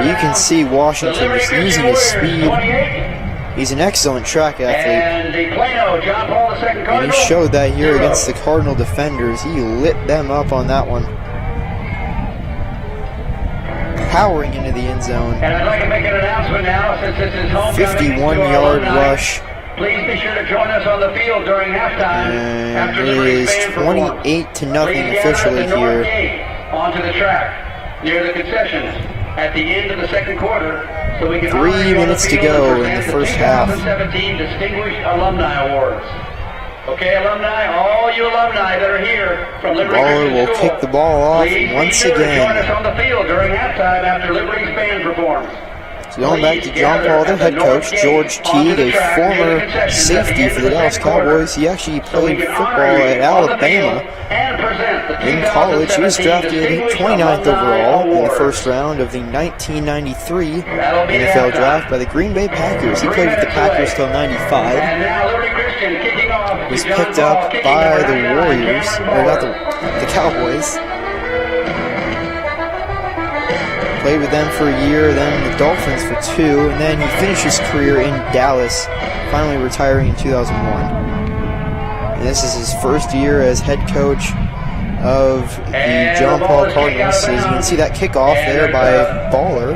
You can see Washington just using his speed. He's an excellent track athlete. And the Plano, John Paul II And Cardinal. he showed that here 0. against the Cardinal defenders. He lit them up on that one. Powering into the end zone. And I'd like to make an announcement now, since this is homecoming. 51-yard rush. Please be sure to join us on the field during halftime. And after it Liberty's is band performs. 28-0 Please gather at officially the north here. gate onto the track near the concessions at the end of the 2nd quarter, so we can 3 honor you on minutes the to field go and in the present first half. 2017 Distinguished Alumni Awards. Okay, alumni, all you alumni that are here from Liberty Baller Christian will School, kick the ball off please once be sure to join us again. on the field during halftime after Liberty's band performs. So going back to John Paul, their head coach, George Teague, a former safety for the Dallas Cowboys. He actually played football at Alabama. In college, he was drafted 29th overall in the 1st round of the 1993 NFL draft by the Green Bay Packers. He played with the Packers till 95. He was picked up by the Warriors, or not the Cowboys. Played with them for a year, then the Dolphins for 2, and then he finished his career in Dallas, finally retiring in 2001. And this is his 1st year as head coach of the John Paul Cardinals. As you can see that kickoff there by Baller.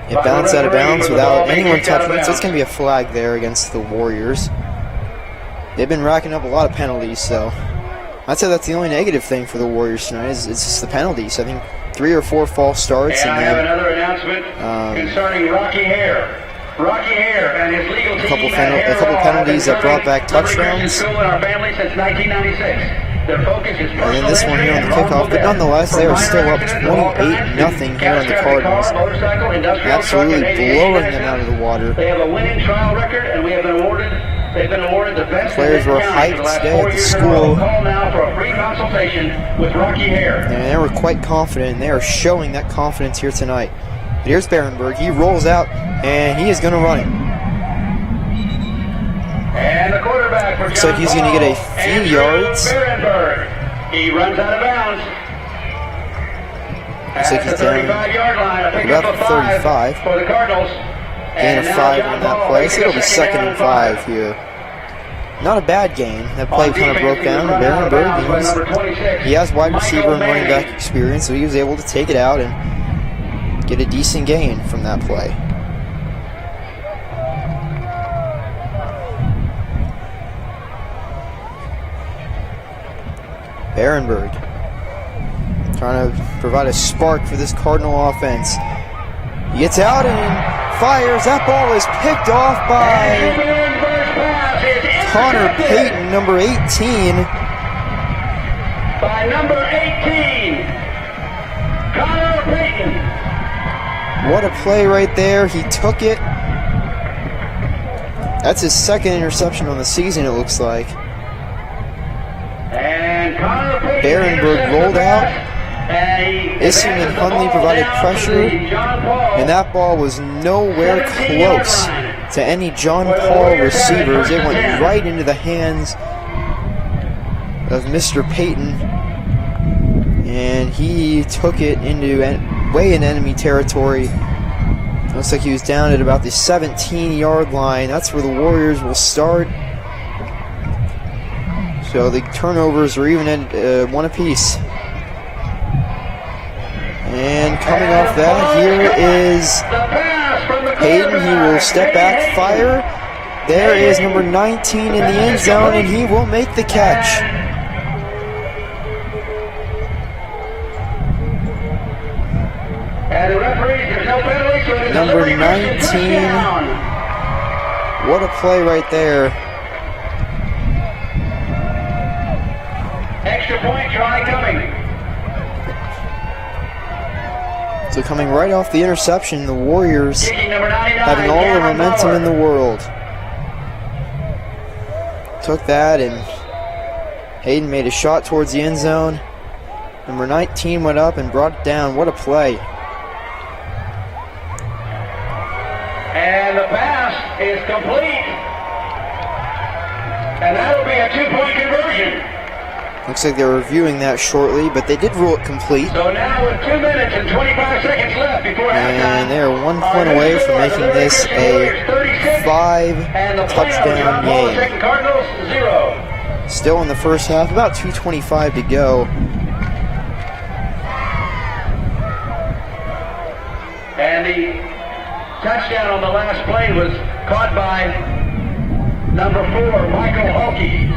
It bounced out of bounds without anyone touching it, so it's going to be a flag there against the Warriors. They've been racking up a lot of penalties, so I'd say that's the only negative thing for the Warriors tonight. It's just the penalties. I think 3 or 4 false starts. And I then, have another announcement concerning Rocky Hare. Rocky Hare and his legal team a couple penalties that brought back touchdowns. School in our family since 1996. Their focus is And then this one here on the kickoff, but nonetheless, they are still up 28-0 here on the Cardinals. Absolutely blowing them out of the water. They have a winning trial record, and they've been awarded the best. Players were hyped today at the school. Call now for a free consultation with Rocky Hare. And they were quite confident, and they are showing that confidence here tonight. But here's Berenberg. He rolls out, and he is going to run it. And the quarterback for Looks like he's going to get a few yards. Berenberg. He runs out of bounds. Looks like he's down about 35. For the Cardinals. Gain of 5 on that play, so it'll be 2nd and 5 here. Not a bad game. That play kind of broke down. Berenberg, he has wide receiver and running back experience, so he was able to take it out and get a decent gain from that play. Berenberg trying to provide a spark for this Cardinal offense. He gets out and fires. That ball is picked off by Connor Payton, number 18. By number 18, Connor Payton. What a play right there. He took it. That's his 2nd interception on the season, it looks like. And Connor Payton Berenberg rolled out. Issing and Hundley provided pressure, and that ball was nowhere close to any John Paul receivers. It went right into the hands of Mr. Payton, and he took it into way in enemy territory. Looks like he was down at about the 17-yard line. That's where the Warriors will start. So the turnovers are even at 1 apiece. And coming off that, here is Hayden. He will step back, fire. There is number 19 in the end zone, and he will make the catch. And the referee, there's no penalty, so it is Number a 19. touchdown. What a play right there. Extra point try coming. So coming right off the interception, the Warriors Kicking number 99, having all the Cameron momentum Butler. in the world. Took that, and Hayden made a shot towards the end zone. Number 19 went up and brought it down. What a play. And the pass is complete. And that will be a 2-point conversion. Looks like they're reviewing that shortly, but they did rule it complete. So now with 2 minutes and 25 seconds left before halftime. And they're 1 point away from making this a 5-touchdown game. Cardinals 0. Still in the first half, about 2:25 to go. And the touchdown on the last play was caught by number 4, Michael Hulkey.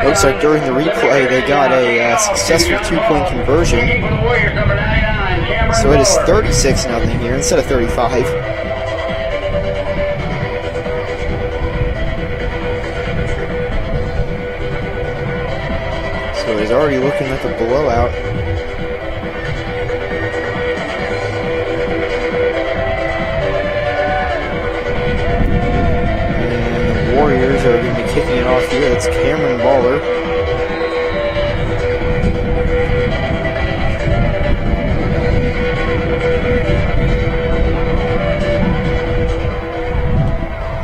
Looks like during the replay they got a successful 2-point conversion. So it is 36-0 here instead of 35. So it's already looking like a blowout. Warriors are going to be kicking it off here. It's Cameron Baller.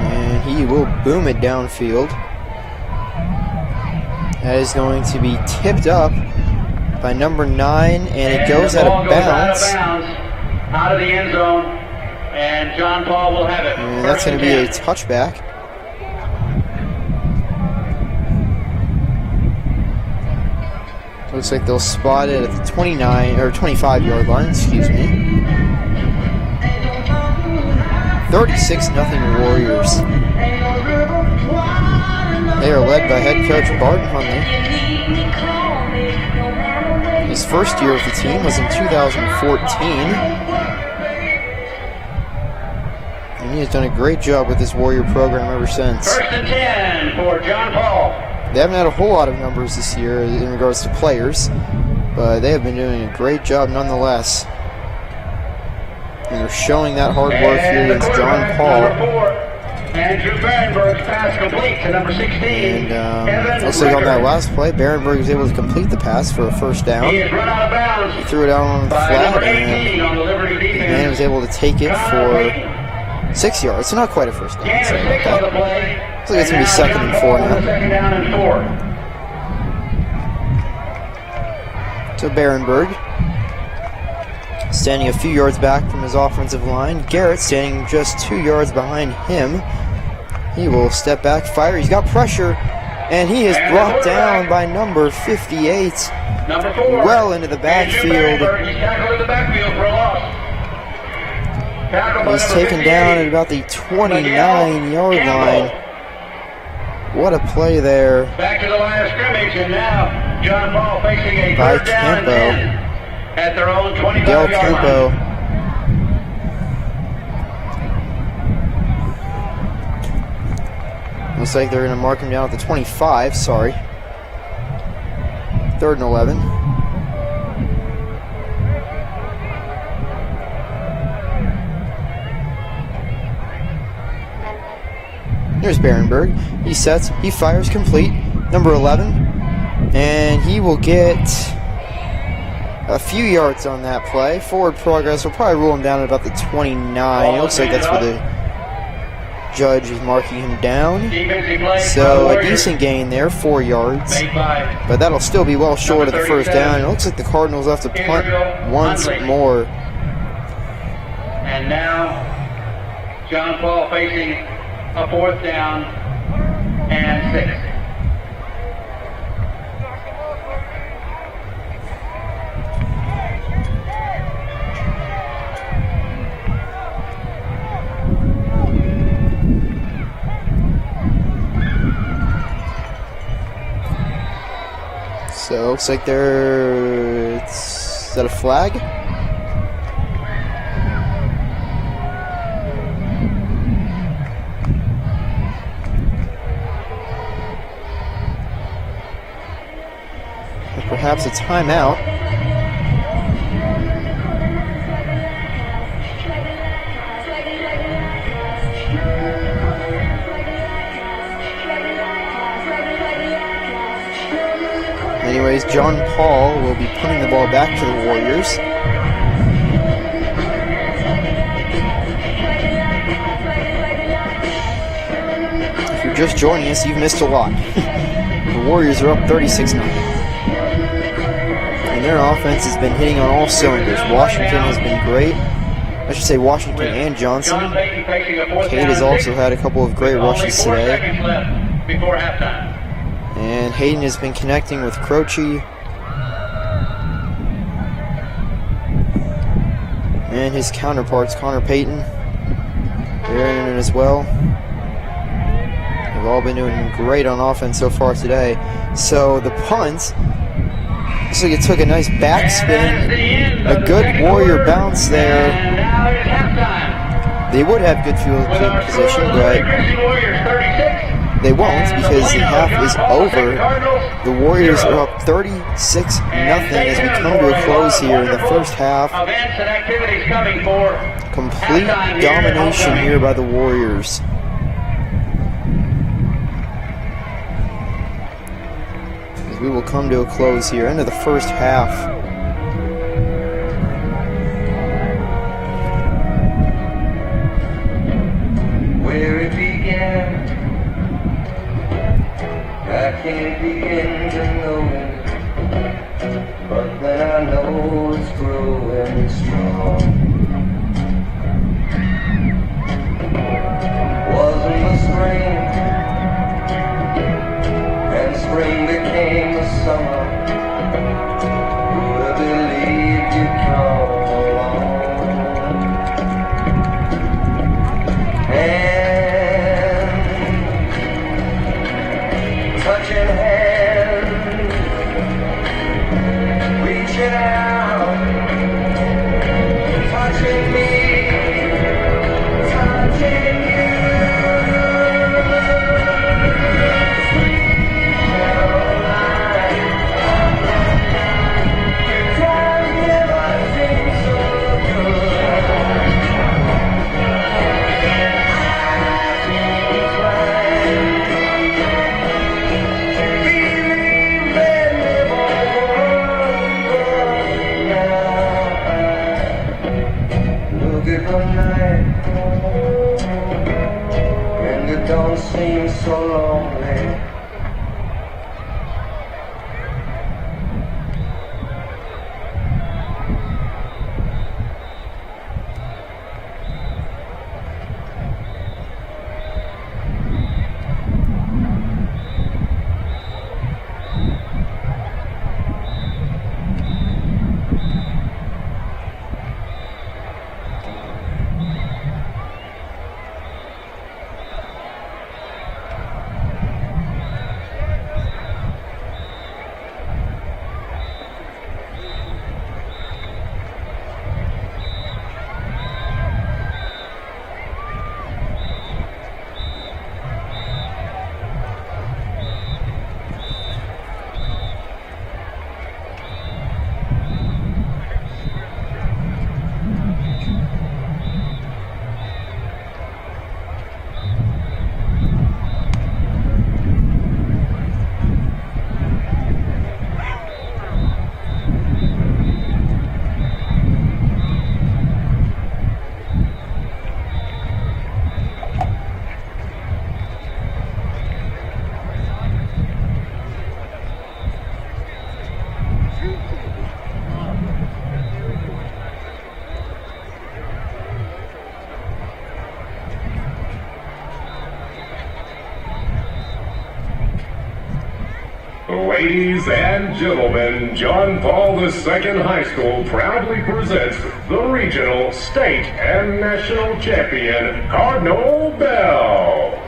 And he will boom it downfield. That is going to be tipped up by number 9, and it goes out of bounds. Out of the end zone, and John Paul will have it. And that's going to be a touchback. Looks like they'll spot it at the 29 or 25-yard line, excuse me. 36-0 Warriors. They are led by head coach Barton Hunley. His first year with the team was in 2014. And he has done a great job with this Warrior program ever since. 1st and 10 for John Paul. They haven't had a whole lot of numbers this year in regards to players, but they have been doing a great job nonetheless. And they're showing that hard work here against John Paul. Andrew Barenberg's pass complete to number 16. And looks like on that last play, Barenberg was able to complete the pass for a first down. He is run out of bounds. He threw it out on the flat, and on the Liberty the defense. man was able to take it for 6 yards, so not quite a first down. Sorry about that. Looks like it's going to be 2nd and 4 now. Second down and 4. So Barenberg standing a few yards back from his offensive line. Garrett standing just 2 yards behind him. He will step back, fire. He's got pressure, and he is brought down by number 58. Number 4. Well into the backfield. He's tackled in the backfield for a loss. He's taken down at about the 29-yard line. What a play there. Back to the line of scrimmage, and now John Paul facing a By 3rd down and 10 at their own 25-yard Del Campo. line. Looks like they're going to mark him down at the 25, sorry. 3rd and 11. Here's Barenberg. He sets, he fires complete. Number 11. And he will get a few yards on that play. Forward progress will probably rule him down at about the 29. It looks like that's where the judge is marking him down. Defensive play. So a Warriors. decent gain there, 4 yards. Made by But that'll still be well short of the first 37. down. It looks like the Cardinals have to punt Israel once Hundley. more. And now, John Paul facing a 4th down and 6. So it looks like is that a flag? Or perhaps a timeout. Anyways, John Paul will be putting the ball back to the Warriors. If you're just joining us, you've missed a lot. The Warriors are up 36-9. And their offense has been hitting on all cylinders. Washington has been great. I should say Washington and Johnson. John Payton facing a 4th Cade down has and also 6. had a couple of great Only rushes 4 today. seconds left before halftime. And Hayden has been connecting with Croce. And his counterparts, Connor Payton. They're in it as well. They've all been doing great on offense so far today. So the punt, looks like it took a nice And that's backspin. the end A of the good second Warrior quarter. bounce there. And now it's halftime. They would have good field With our score, position, the but Christian Warriors 36. they won't and the because the Plano half John is Paul State over. Cardinals, The Warriors 0. are up 36-0 as we And come to a close here in the wonderful first half. Events and activities coming for Complete halftime here at domination homecoming. here by the Warriors. As we will come to a close here, end of the first half. Where it began, I can't begin to know, but then I know it's growing strong. Wasn't the spring, and spring became the summer. Who'd have believed you'd come along? And touching hands, reaching out, touching me, touching you. Sweet Caroline, times never seem so good. And it don't seem so lonely. Ladies and gentlemen, John Paul II High School proudly presents the regional, state, and national champion, Cardinal Bells.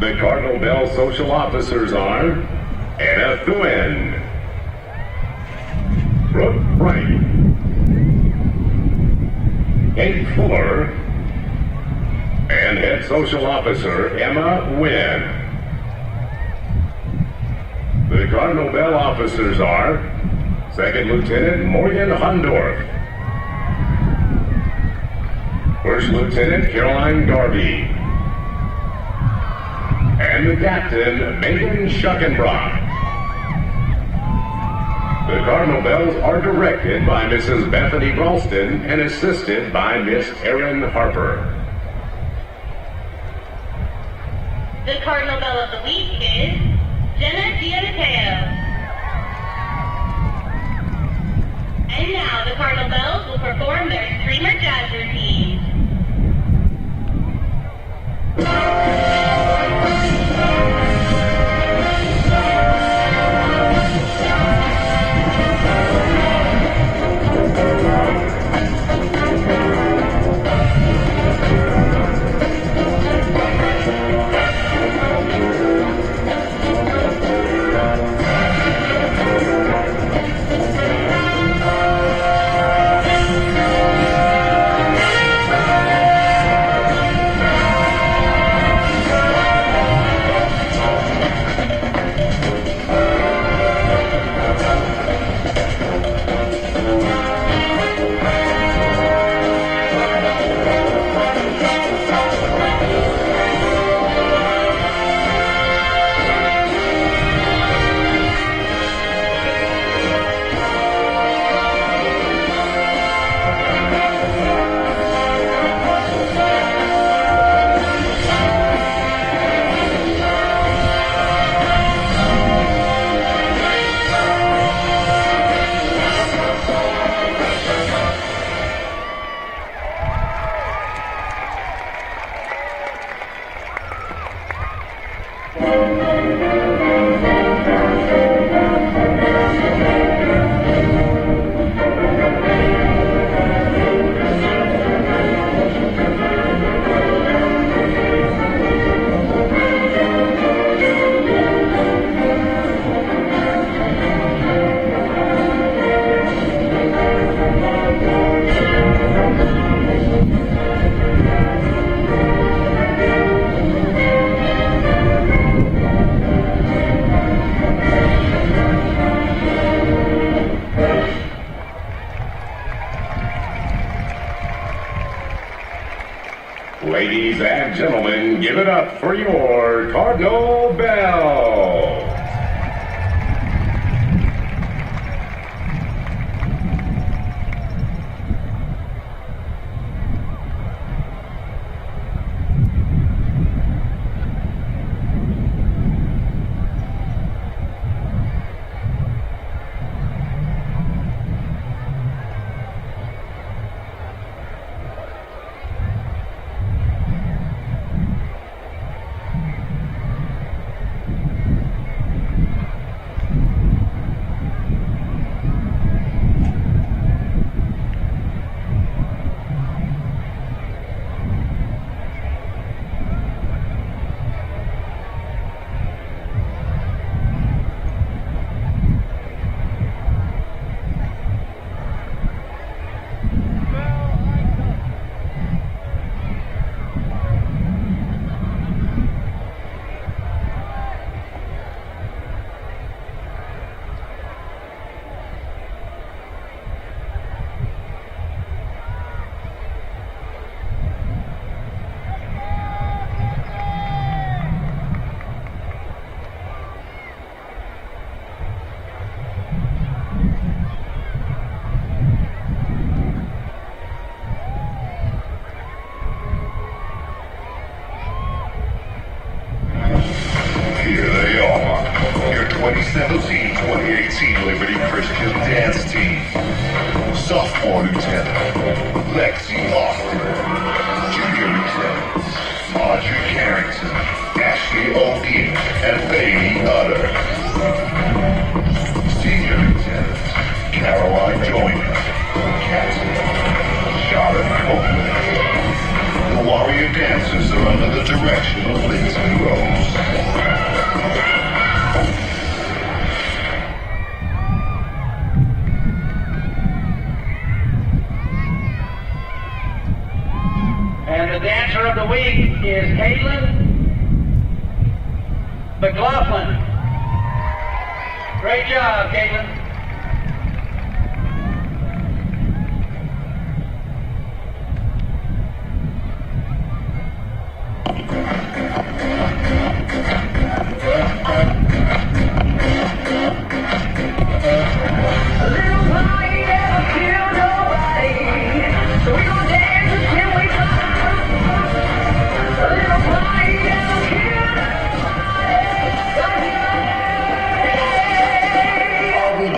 The Cardinal Bell social officers are Anna Thuen, Brooke Wright, Kate Fuller, and Head Social Officer Emma Wynn. The Cardinal Bell officers are Second Lieutenant Morgan Hundorf, First Lieutenant Caroline Darby, and the Captain, Megan Schuckenbrock. The Cardinal Bells are directed by Mrs. Bethany Ralston and assisted by Miss Erin Harper. The Cardinal Bell of the Week is Jenna Giannatteo. And now the Cardinal Bells will perform their Streamer Jazz routine. Ladies and gentlemen, give it up for your Cardinal Bell. Here they are, your 2017-2018 Liberty Christian Dance Team. Sophomore Lieutenant, Lexi Austin. Junior Lieutenants, Audrey Carrington, Ashley O'Neill, and Bailey Utter. Senior Lieutenants, Caroline Joyner, Captain, Charlotte Copeland. The warrior dancers are under the direction of Lindsay Rose. And the dancer of the week is Caitlin McLaughlin. Great job, Caitlin. All we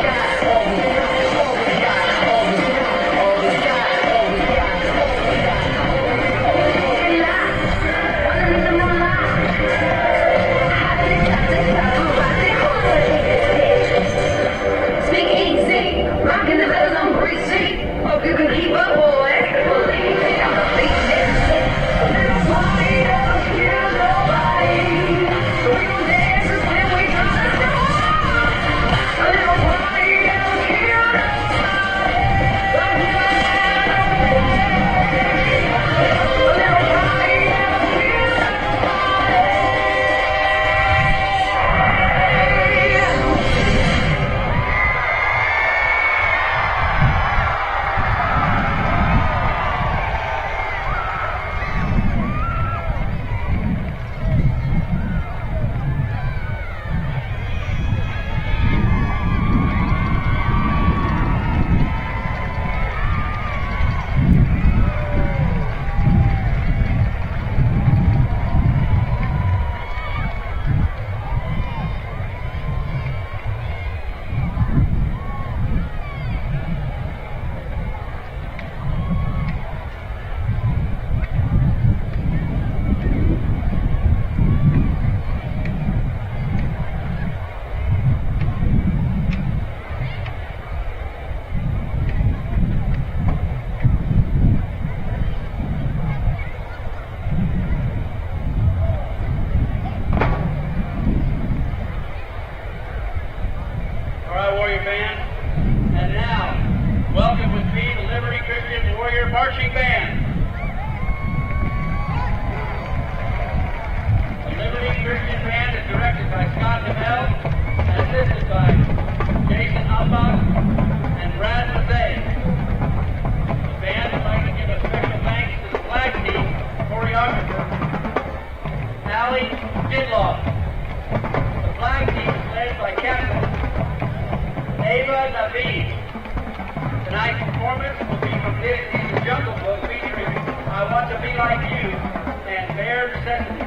Tonight's performance will be from Disney's Jungle Book featuring I Want to Be Like You and Bare Necessities.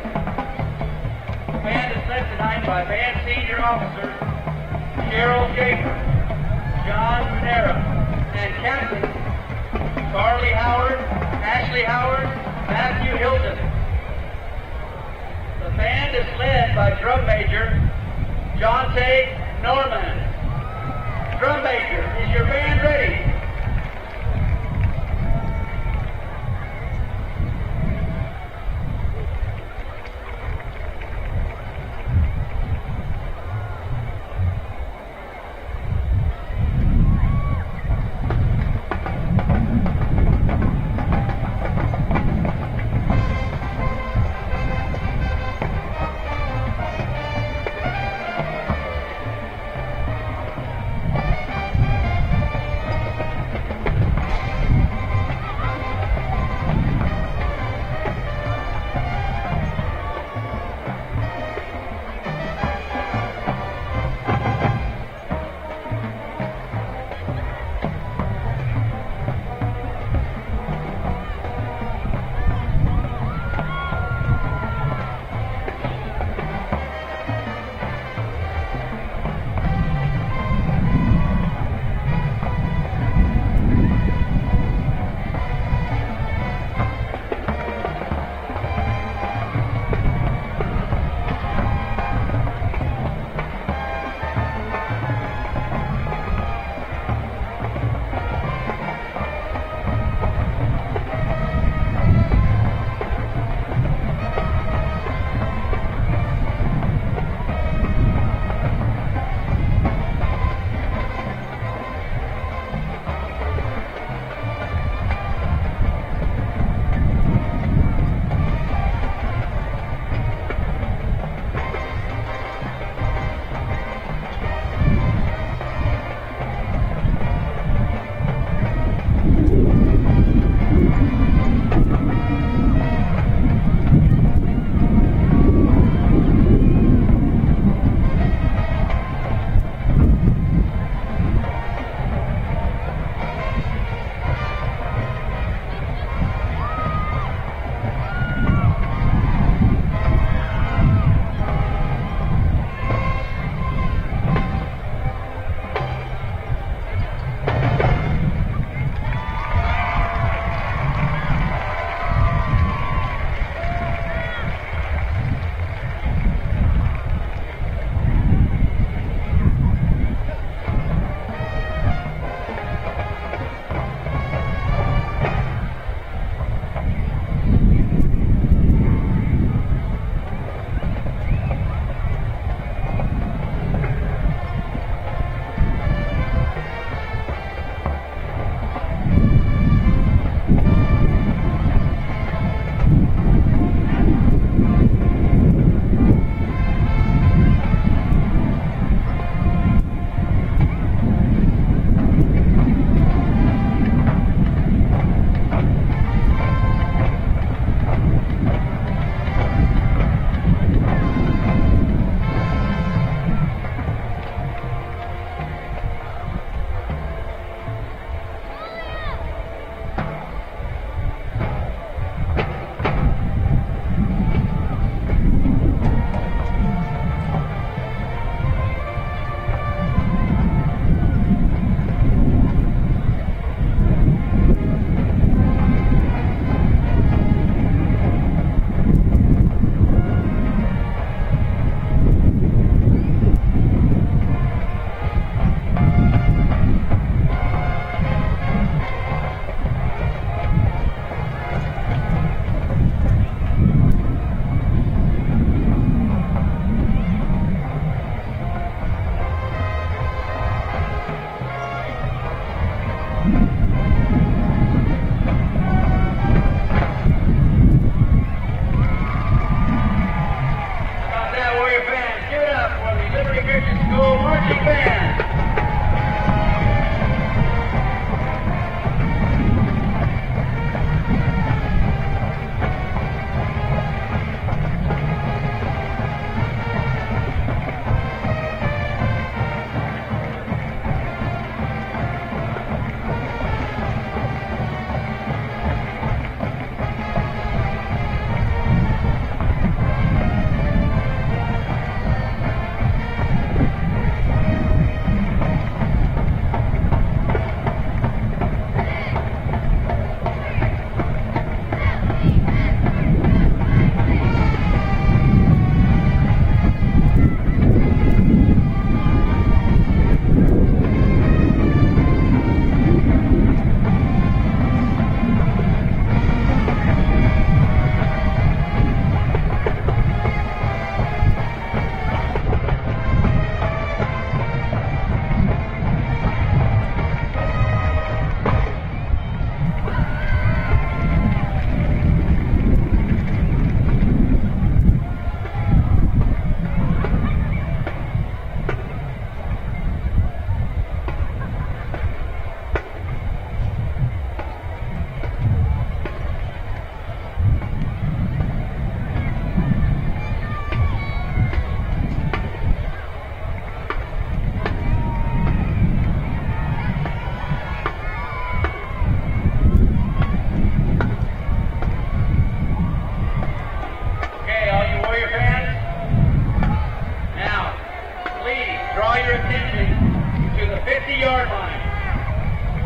The band is led tonight by band senior officers Cheryl Schaefer, John Munera, and captains Carly Howard, Ashley Howard, Matthew Hilton. The band is led by drum major Jonte Norman. Drum major, is your band ready?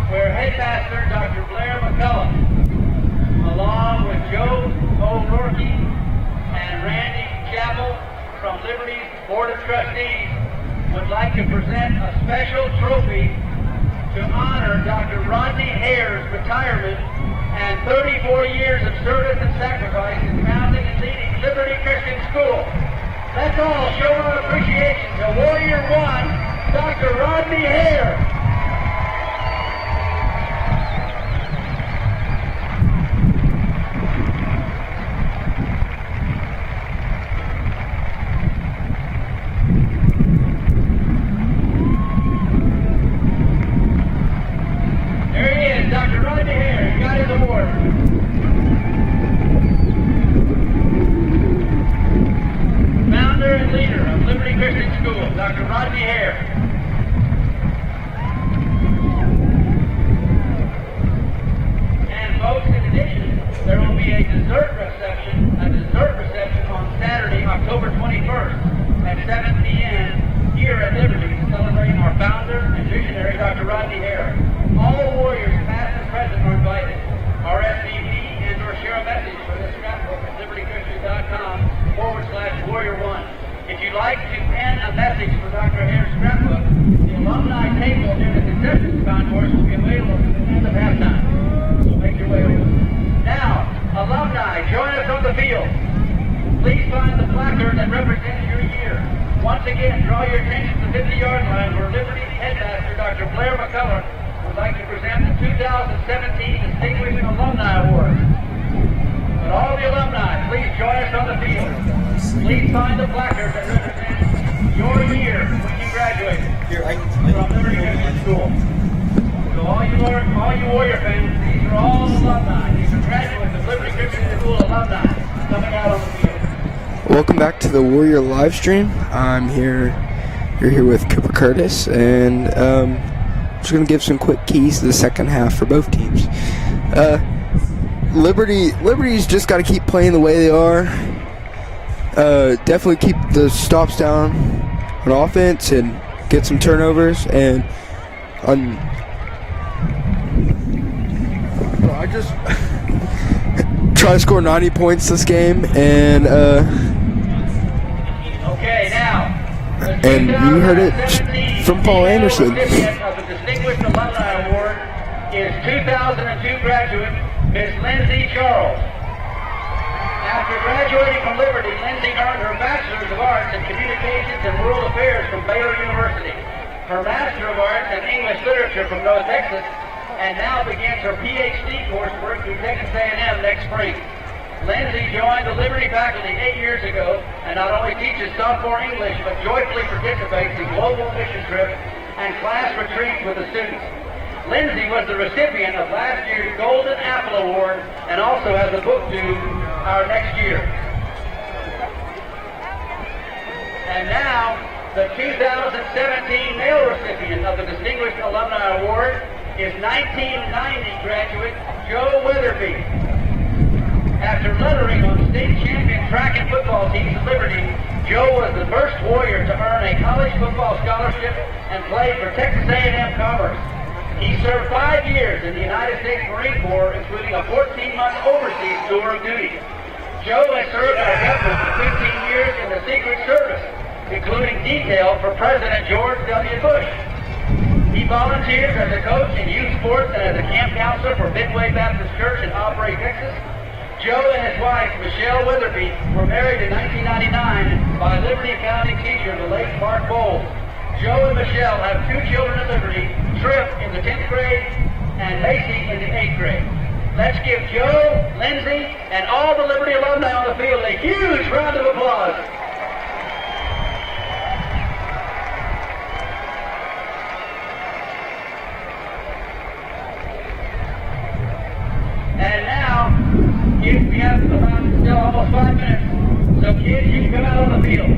where Headmaster Dr. Blair McCullough, along with Joe O'Rourke and Randy Chappell from Liberty's Board of Trustees, would like to present a special trophy to honor Dr. Rodney Hare's retirement and 34 years of service and sacrifice in founding and leading Liberty Christian School. Let's all show our appreciation to Warrior One, Dr. Rodney Hare. There he is, Dr. Rodney Hare. He got his award. Founder and leader of Liberty Christian School, Dr. Rodney Hare. And folks, in addition, there will be a dessert reception on Saturday, October 21st at 7 p.m. here at Liberty to celebrate our founder and visionary, Dr. Rodney Hare. All warriors, past and present, are invited. RSVP and or share a message for this scrapbook at libertychristian.com/warrior1. If you'd like to pen a message for Dr. Hare's scrapbook, the alumni table near the concessions concourse will be available at the end of halftime. So make your way over. Now, alumni, join us on the field. Please find the placard that represents your year. Once again, draw your attention to the 50-yard line where Liberty Headmaster Dr. Blair McCullough would like to present the 2017 Distinguished Alumni Award. But all the alumni, please join us on the field. Please find the placard that represents your year when you graduated from Liberty Christian School. So all you Warrior fans, these are all alumni. These are graduates of Liberty Christian School alumni coming out on the field. Welcome back to the Warrior live stream. You're here with Cooper Curtis, and just going to give some quick keys to the second half for both teams. Liberty's just got to keep playing the way they are. Definitely keep the stops down on offense and get some turnovers. And I just try to score 90 points this game, and okay, now. And you heard it from Paul Anderson. The recipient of the Distinguished Alumni Award is 2002 graduate Miss Lindsay Charles. After graduating from Liberty, Lindsay earned her Bachelor's of Arts in Communications and World Affairs from Baylor University, her Master of Arts in English Literature from North Texas, and now begins her PhD coursework through Texas A&M next spring. Lindsay joined the Liberty faculty 8 years ago and not only teaches sophomore English, but joyfully participates in global mission trips and class retreats with the students. Lindsay was the recipient of last year's Golden Apple Award and also has a book due our next year. And now, the 2017 male recipient of the Distinguished Alumni Award is 1990 graduate Joe Weatherby. After lettering on state champion track and football teams at Liberty, Joe was the first Warrior to earn a college football scholarship and played for Texas A&M Commerce. He served 5 years in the United States Marine Corps, including a 14-month overseas tour of duty. Joe has served our government for 15 years in the Secret Service, including detail for President George W. Bush. He volunteers as a coach in youth sports and as a camp counselor for Midway Baptist Church in Aubrey, Texas. Joe and his wife, Michelle Weatherby, were married in 1999 by Liberty founding teacher, the late Mark Bowles. Joe and Michelle have 2 children at Liberty, Tripp in the 10th grade and Macy in the 8th grade. Let's give Joe, Lindsay, and all the Liberty alumni on the field a huge round of applause. And now, we have about still almost 5 minutes. So kids, you can come out on the field.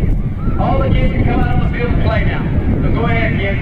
All the kids can come out on the field and play now. So go ahead, kids.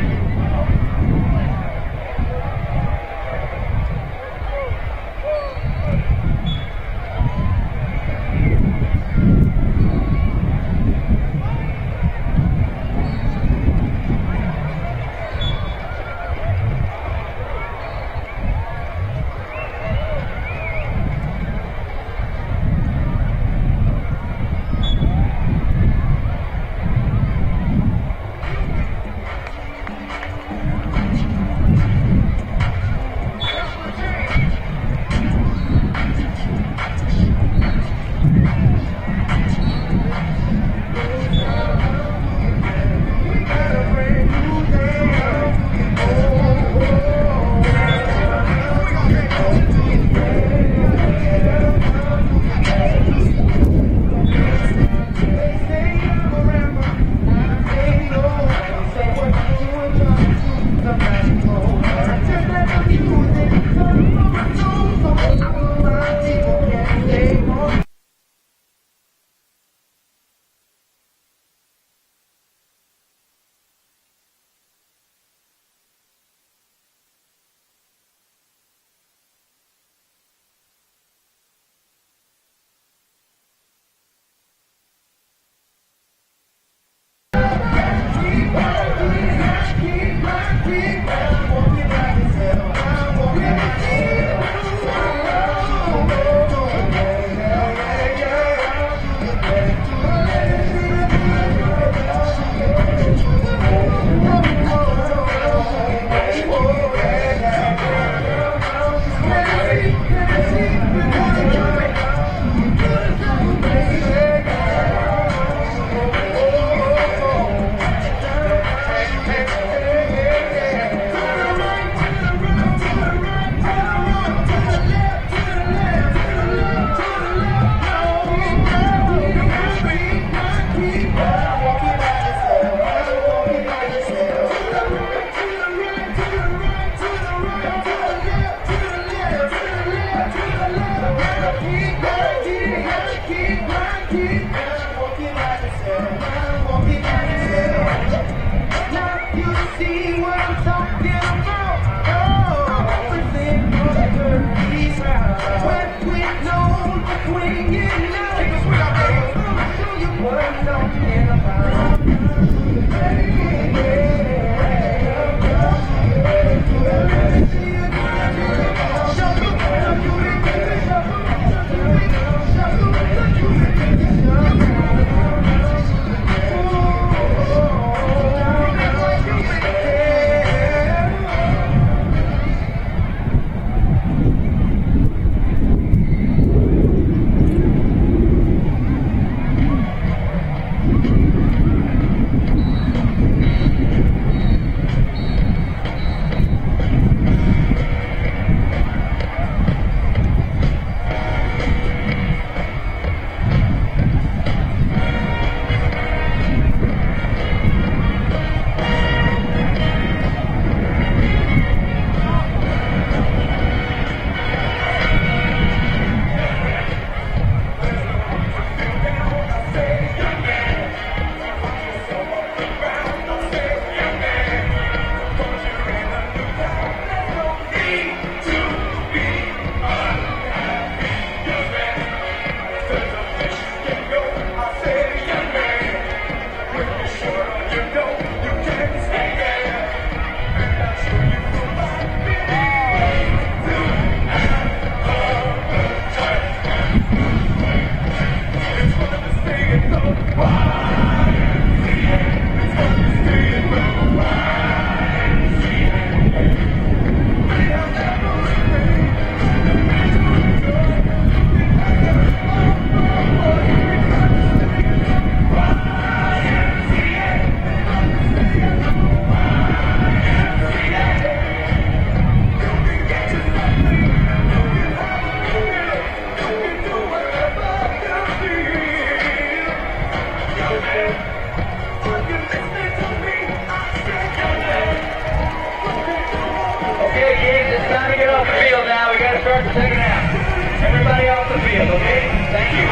Everybody get off the field now. We got to start the second half. Everybody off the field, okay? Thank you.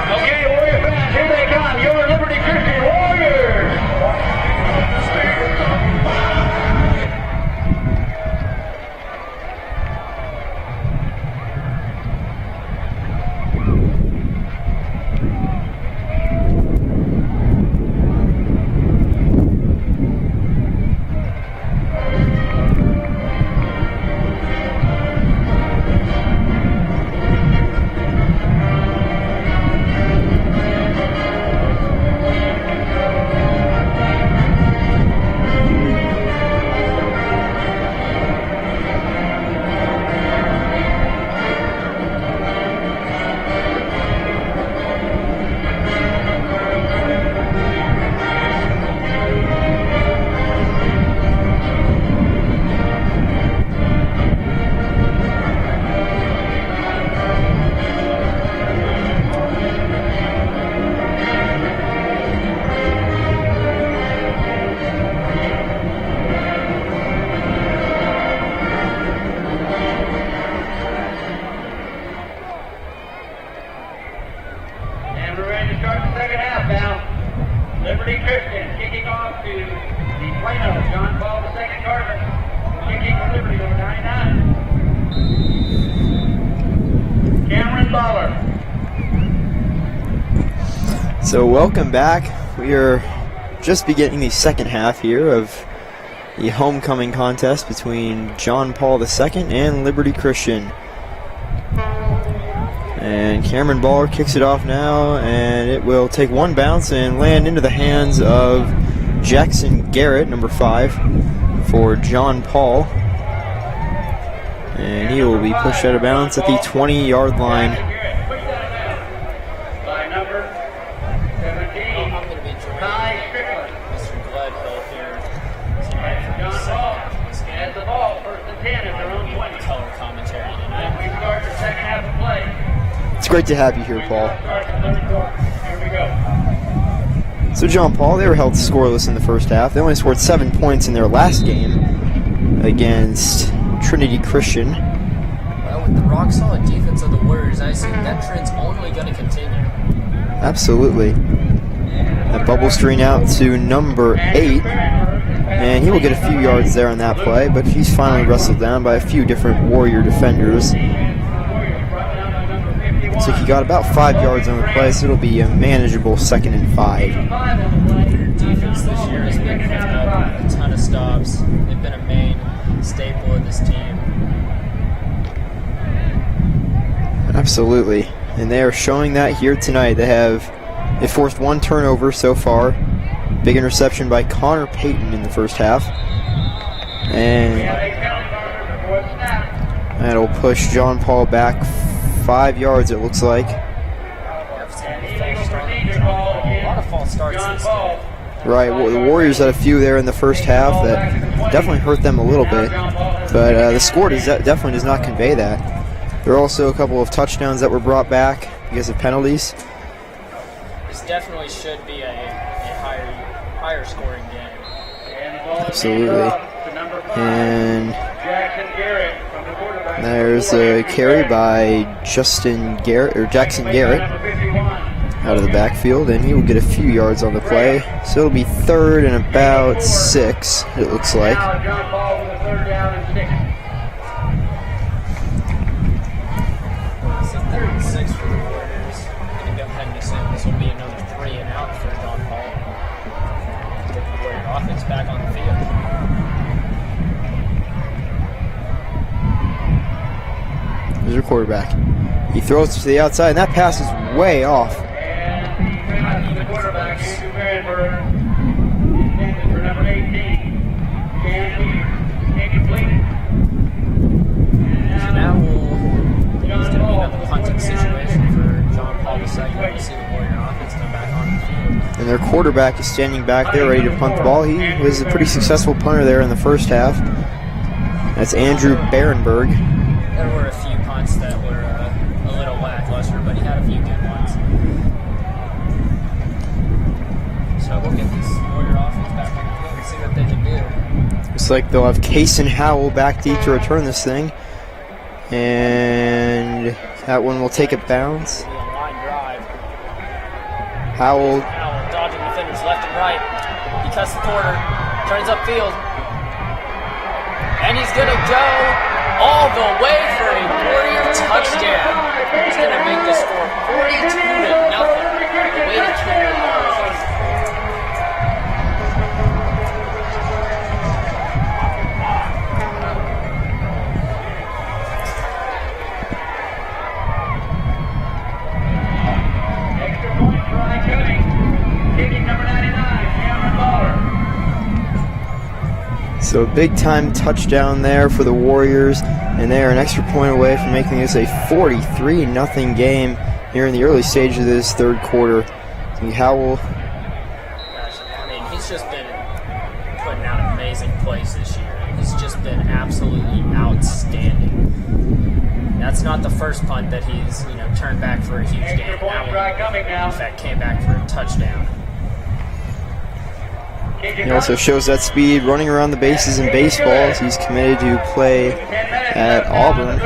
Okay, Warrior fans, here they come. Your Liberty Christian Warriors. And we're ready to start the second half now. Liberty Christian kicking off to the Plano John Paul II Cardinals. Kicking for Liberty number 99. Cameron Baller. So welcome back. We are just beginning the second half here of the homecoming contest between John Paul II and Liberty Christian. And Cameron Baller kicks it off now, and it will take one bounce and land into the hands of Jackson Garrett, number 5, for John Paul. And he will be pushed out of bounds at the 20-yard line. By number 17, Ty Strickland. And John Paul has the ball, first and 10 at their own 20. And we start the second half of play. It's great to have you here, Paul. Here we go. So John Paul, they were held scoreless in the first half. They only scored 7 points in their last game against Trinity Christian. Well, with the rock-solid defense of the Warriors, I assume that trend's only going to continue. Absolutely. That bubble screen out to number 8. And he will get a few yards there on that play, but he's finally wrestled down by a few different Warrior defenders. So he got about 5 yards on the play, so it'll be a manageable 2nd and 5. Their defense this year has been picking up a ton of stops. They've been a main staple of this team. Absolutely. And they are showing that here tonight. They forced 1 turnover so far. Big interception by Connor Payton in the first half. And that'll push John Paul back 5 yards, it looks like. A lot of false starts this game. Right, well, the Warriors had a few there in the first half that definitely hurt them a little bit. But the score definitely does not convey that. There are also a couple of touchdowns that were brought back because of penalties. This definitely should be a higher scoring game. Absolutely. And there's a carry by Jackson Garrett out of the backfield, and he will get a few yards on the play. So it'll be 3rd and about 6, it looks like. Now John Paul with a 3rd down and 6. So 3rd and 6 for the Warriors. I'm going to go ahead and assume this will be another 3 and out for John Paul. Get the Warrior offense back on the field. There's your quarterback. He throws to the outside, and that pass is way off. And the quarterback, Andrew Barenberg, intended for number 18. Incomplete. their quarterback is standing back there ready to punt the ball. He was a pretty successful punter there in the first half. That's Andrew Barenberg. There were a few punts that were a little lackluster, but he had a few good ones. So we'll get this Warrior offense back on the field and see what they can do. Looks like they'll have Kaysen Howell back deep to return this thing. And that one will take a bounce. It'll be a line drive. Howell Dodging defenders left and right. He cuts the corner, turns upfield. And he's going to go all the way for a Warrior touchdown. He's going to make the score 42-0. The way to kill the ball. So a big time touchdown there for the Warriors, and they are an extra point away from making this a 43-0 game here in the early stage of this third quarter. Howell. Gosh, I mean, he's just been putting out amazing plays this year. He's just been absolutely outstanding. That's not the first punt that he's turned back for a huge game. That one, in fact, came back for a touchdown. He also shows that speed running around the bases in baseball as he's committed to play at Auburn.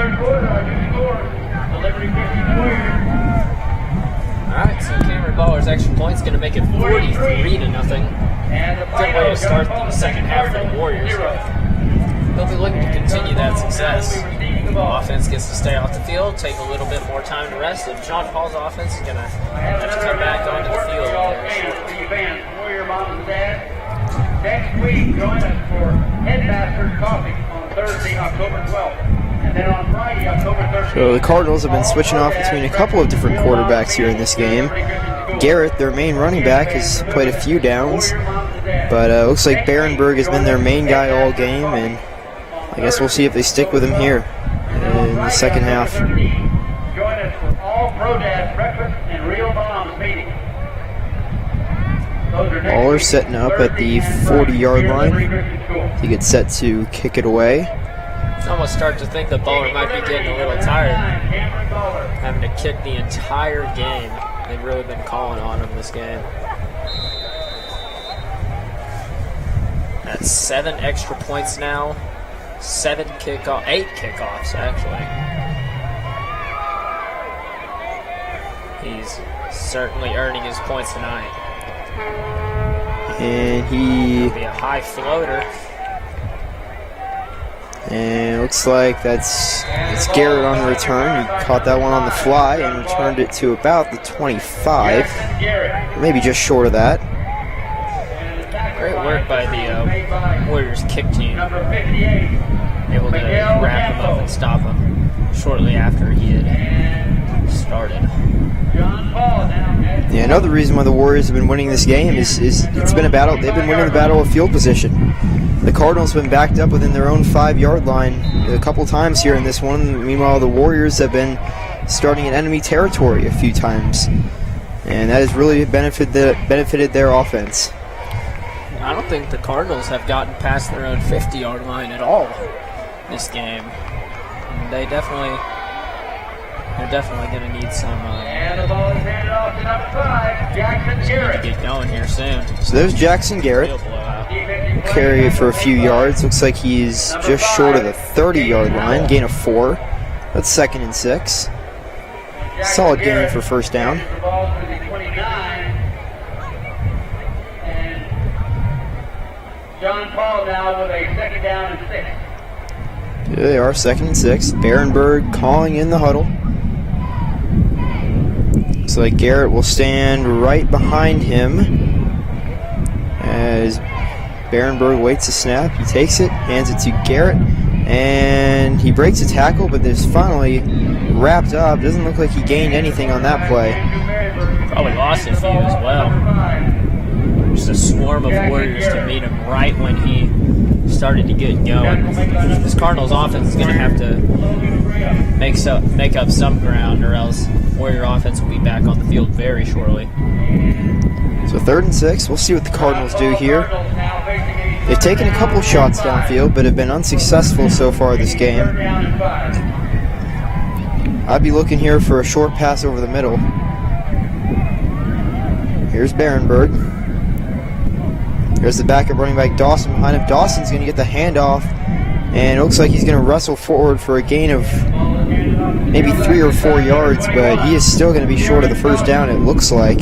Alright, so Cameron Baller's extra point's going to make it 43-0. Good way to start the second half for the Warriors. They'll be looking to continue that success. Offense gets to stay off the field, take a little bit more time to rest, and John Paul's offense is going to have to come back onto the field. Warrior moms and dads. Next week, join us for Headmasters Coffee on Thursday, October 12th. And then on Friday, October 13th. So the Cardinals have been switching off between a couple of different quarterbacks here in this game. Garrett, their main running back, has played a few downs, but looks like Barenberg has been their main guy all game, and I guess we'll see if they stick with him here in the second half. Join us for all Pro Dads breakfast and Real Moms meetings. Baller setting up at the 40-yard line. He gets set to kick it away. I almost start to think that Baller might be getting a little tired, having to kick the entire game. They've really been calling on him this game. That's 7 extra points now. 8 kickoffs actually. He's certainly earning his points tonight. And he Be a high floater. And it looks like it's Garrett on the return. He caught that one on the fly and returned it to about the 25, maybe just short of that. Great work by the Warriors kick team. Able to wrap him up and stop him shortly after he had started. Yeah, another reason why the Warriors have been winning this game is it's been a battle. They've been winning the battle of field position. The Cardinals have been backed up within their own 5-yard line a couple times here in this one. Meanwhile, the Warriors have been starting in enemy territory a few times, and that has really benefited their offense. I don't think the Cardinals have gotten past their own 50-yard line at all this game. They're definitely going to need some And the ball is handed off to number 5, Jackson Garrett. to get going here soon. So there's Jackson Garrett. Real blowout. Carry it for a few yards. Looks like he's just short of the 30-yard line. Gain of 4. That's 2nd and 6. Solid gain for first down. The ball to the 29. And John Paul now with a 2nd down and 6. Here they are, 2nd and 6. Barenberg calling in the huddle. Looks like Garrett will stand right behind him as Barenberg waits a snap. He takes it, hands it to Garrett, and he breaks a tackle, but there's finally wrapped up. Doesn't look like he gained anything on that play. Probably lost a few as well. Just a swarm of Warriors to meet him right when he started to get going. This Cardinals offense is going to have to make up some ground, or else Warrior offense will be back on the field very shortly. So 3rd and 6. We'll see what the Cardinals do here. They've taken a couple shots downfield, but have been unsuccessful so far this game. I'd be looking here for a short pass over the middle. Here's Barenberg. There's the backup running back Dawson behind him. Dawson's going to get the handoff, and it looks like he's going to wrestle forward for a gain of maybe 3 or 4 yards, but he is still going to be short of the first down, it looks like.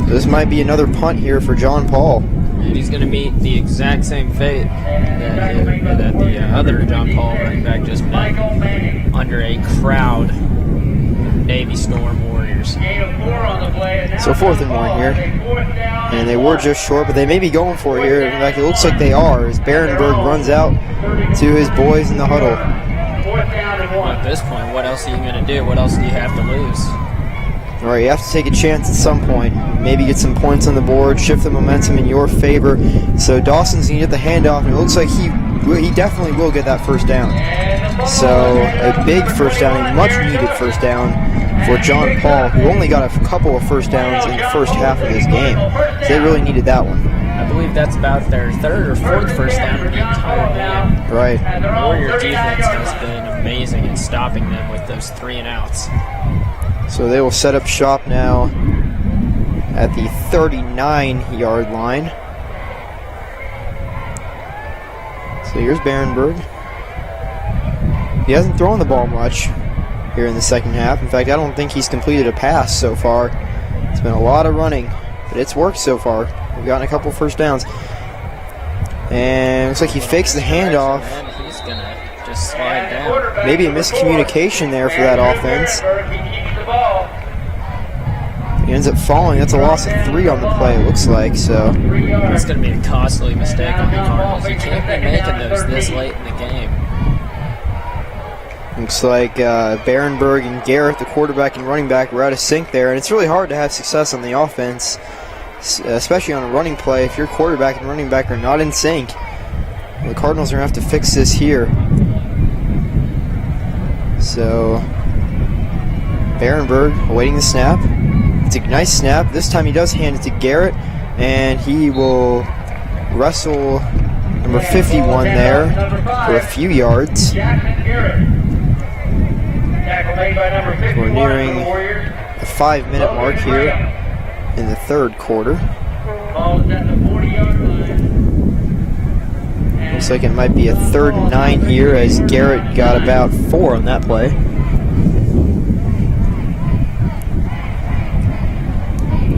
This might be another punt here for John Paul. And he's going to meet the exact same fate that the other John Paul running back just met under a crowd of Navy Storm Warriors. So 4th and 1 here. And they were just short, but they may be going for it here. In fact, it looks like they are as Barenberg runs out to his boys in the huddle. Well, at this point, what else are you going to do? What else do you have to lose? All right, you have to take a chance at some point. Maybe get some points on the board, shift the momentum in your favor. So Dawson's going to get the handoff, and it looks like he definitely will get that first down. So a big first down, a much-needed first down for John Paul, who only got a couple of first downs in the first half of this game. So they really needed that one. I believe that's about their 3rd or 4th first down of the entire game. Right. The Warrior defense has been amazing in stopping them with those 3 and outs. So they will set up shop now at the 39-yard line. So here's Barenberg. He hasn't thrown the ball much here in the second half. In fact, I don't think he's completed a pass so far. It's been a lot of running, but it's worked so far. We've gotten a couple first downs. And looks like he fakes the handoff. He's going to just slide down. Maybe a miscommunication there for that offense. He ends up falling. That's a loss of 3 on the play, it looks like. So it's going to be a costly mistake on the Cardinals. You can't be making those this late in the game. Looks like Barenberg and Garrett, the quarterback and running back, were out of sync there. And it's really hard to have success on the offense, especially on a running play, if your quarterback and running back are not in sync. The Cardinals are going to have to fix this here. So Barenberg awaiting the snap. It's a nice snap. This time he does hand it to Garrett, and he will wrestle number 51 there for a few yards. We're nearing the 5-minute mark here in the 3rd quarter. Looks like it might be a 3rd and 9 here, as Garrett got about 4 on that play.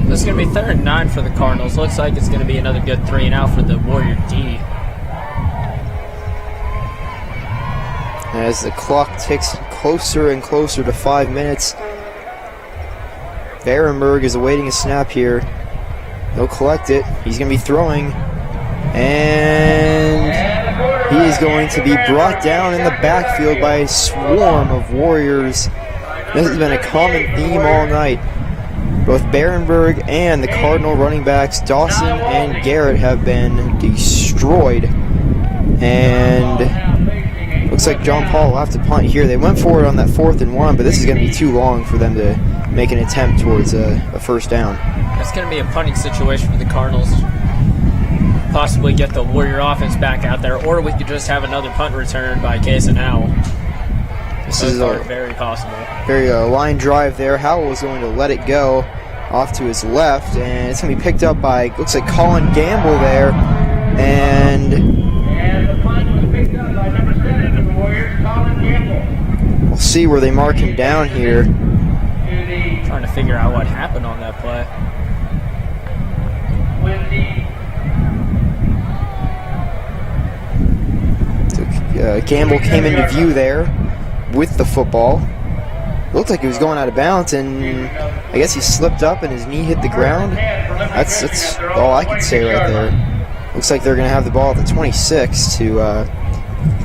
This is going to be 3rd and 9 for the Cardinals. Looks like it's going to be another good 3 and out for the Warrior D. As the clock ticks closer and closer to 5 minutes, Barenberg is awaiting a snap here. He'll collect it. He's going to be throwing, and he is going to be brought down in the backfield by a swarm of Warriors. This has been a common theme all night. Both Barenberg and the Cardinal running backs, Dawson and Garrett, have been destroyed. And looks like John Paul will have to punt here. They went for it on that 4th and 1, but this is going to be too long for them to make an attempt towards a first down. It's going to be a punting situation for the Cardinals. Possibly get the Warrior offense back out there, or we could just have another punt return by Case and Howell. This is very possible. Very line drive there. Howell is going to let it go off to his left, and it's going to be picked up by, looks like, Colin Gamble there. And the punt was picked up by number 7 of the Warriors, Colin Gamble. we'll see where they mark him down here. Trying to figure out what happened on that play. Gamble came into view there with the football. Looked like he was going out of bounds, and I guess he slipped up and his knee hit the ground. That's all I can say right there. Looks like they're going to have the ball at the 26 to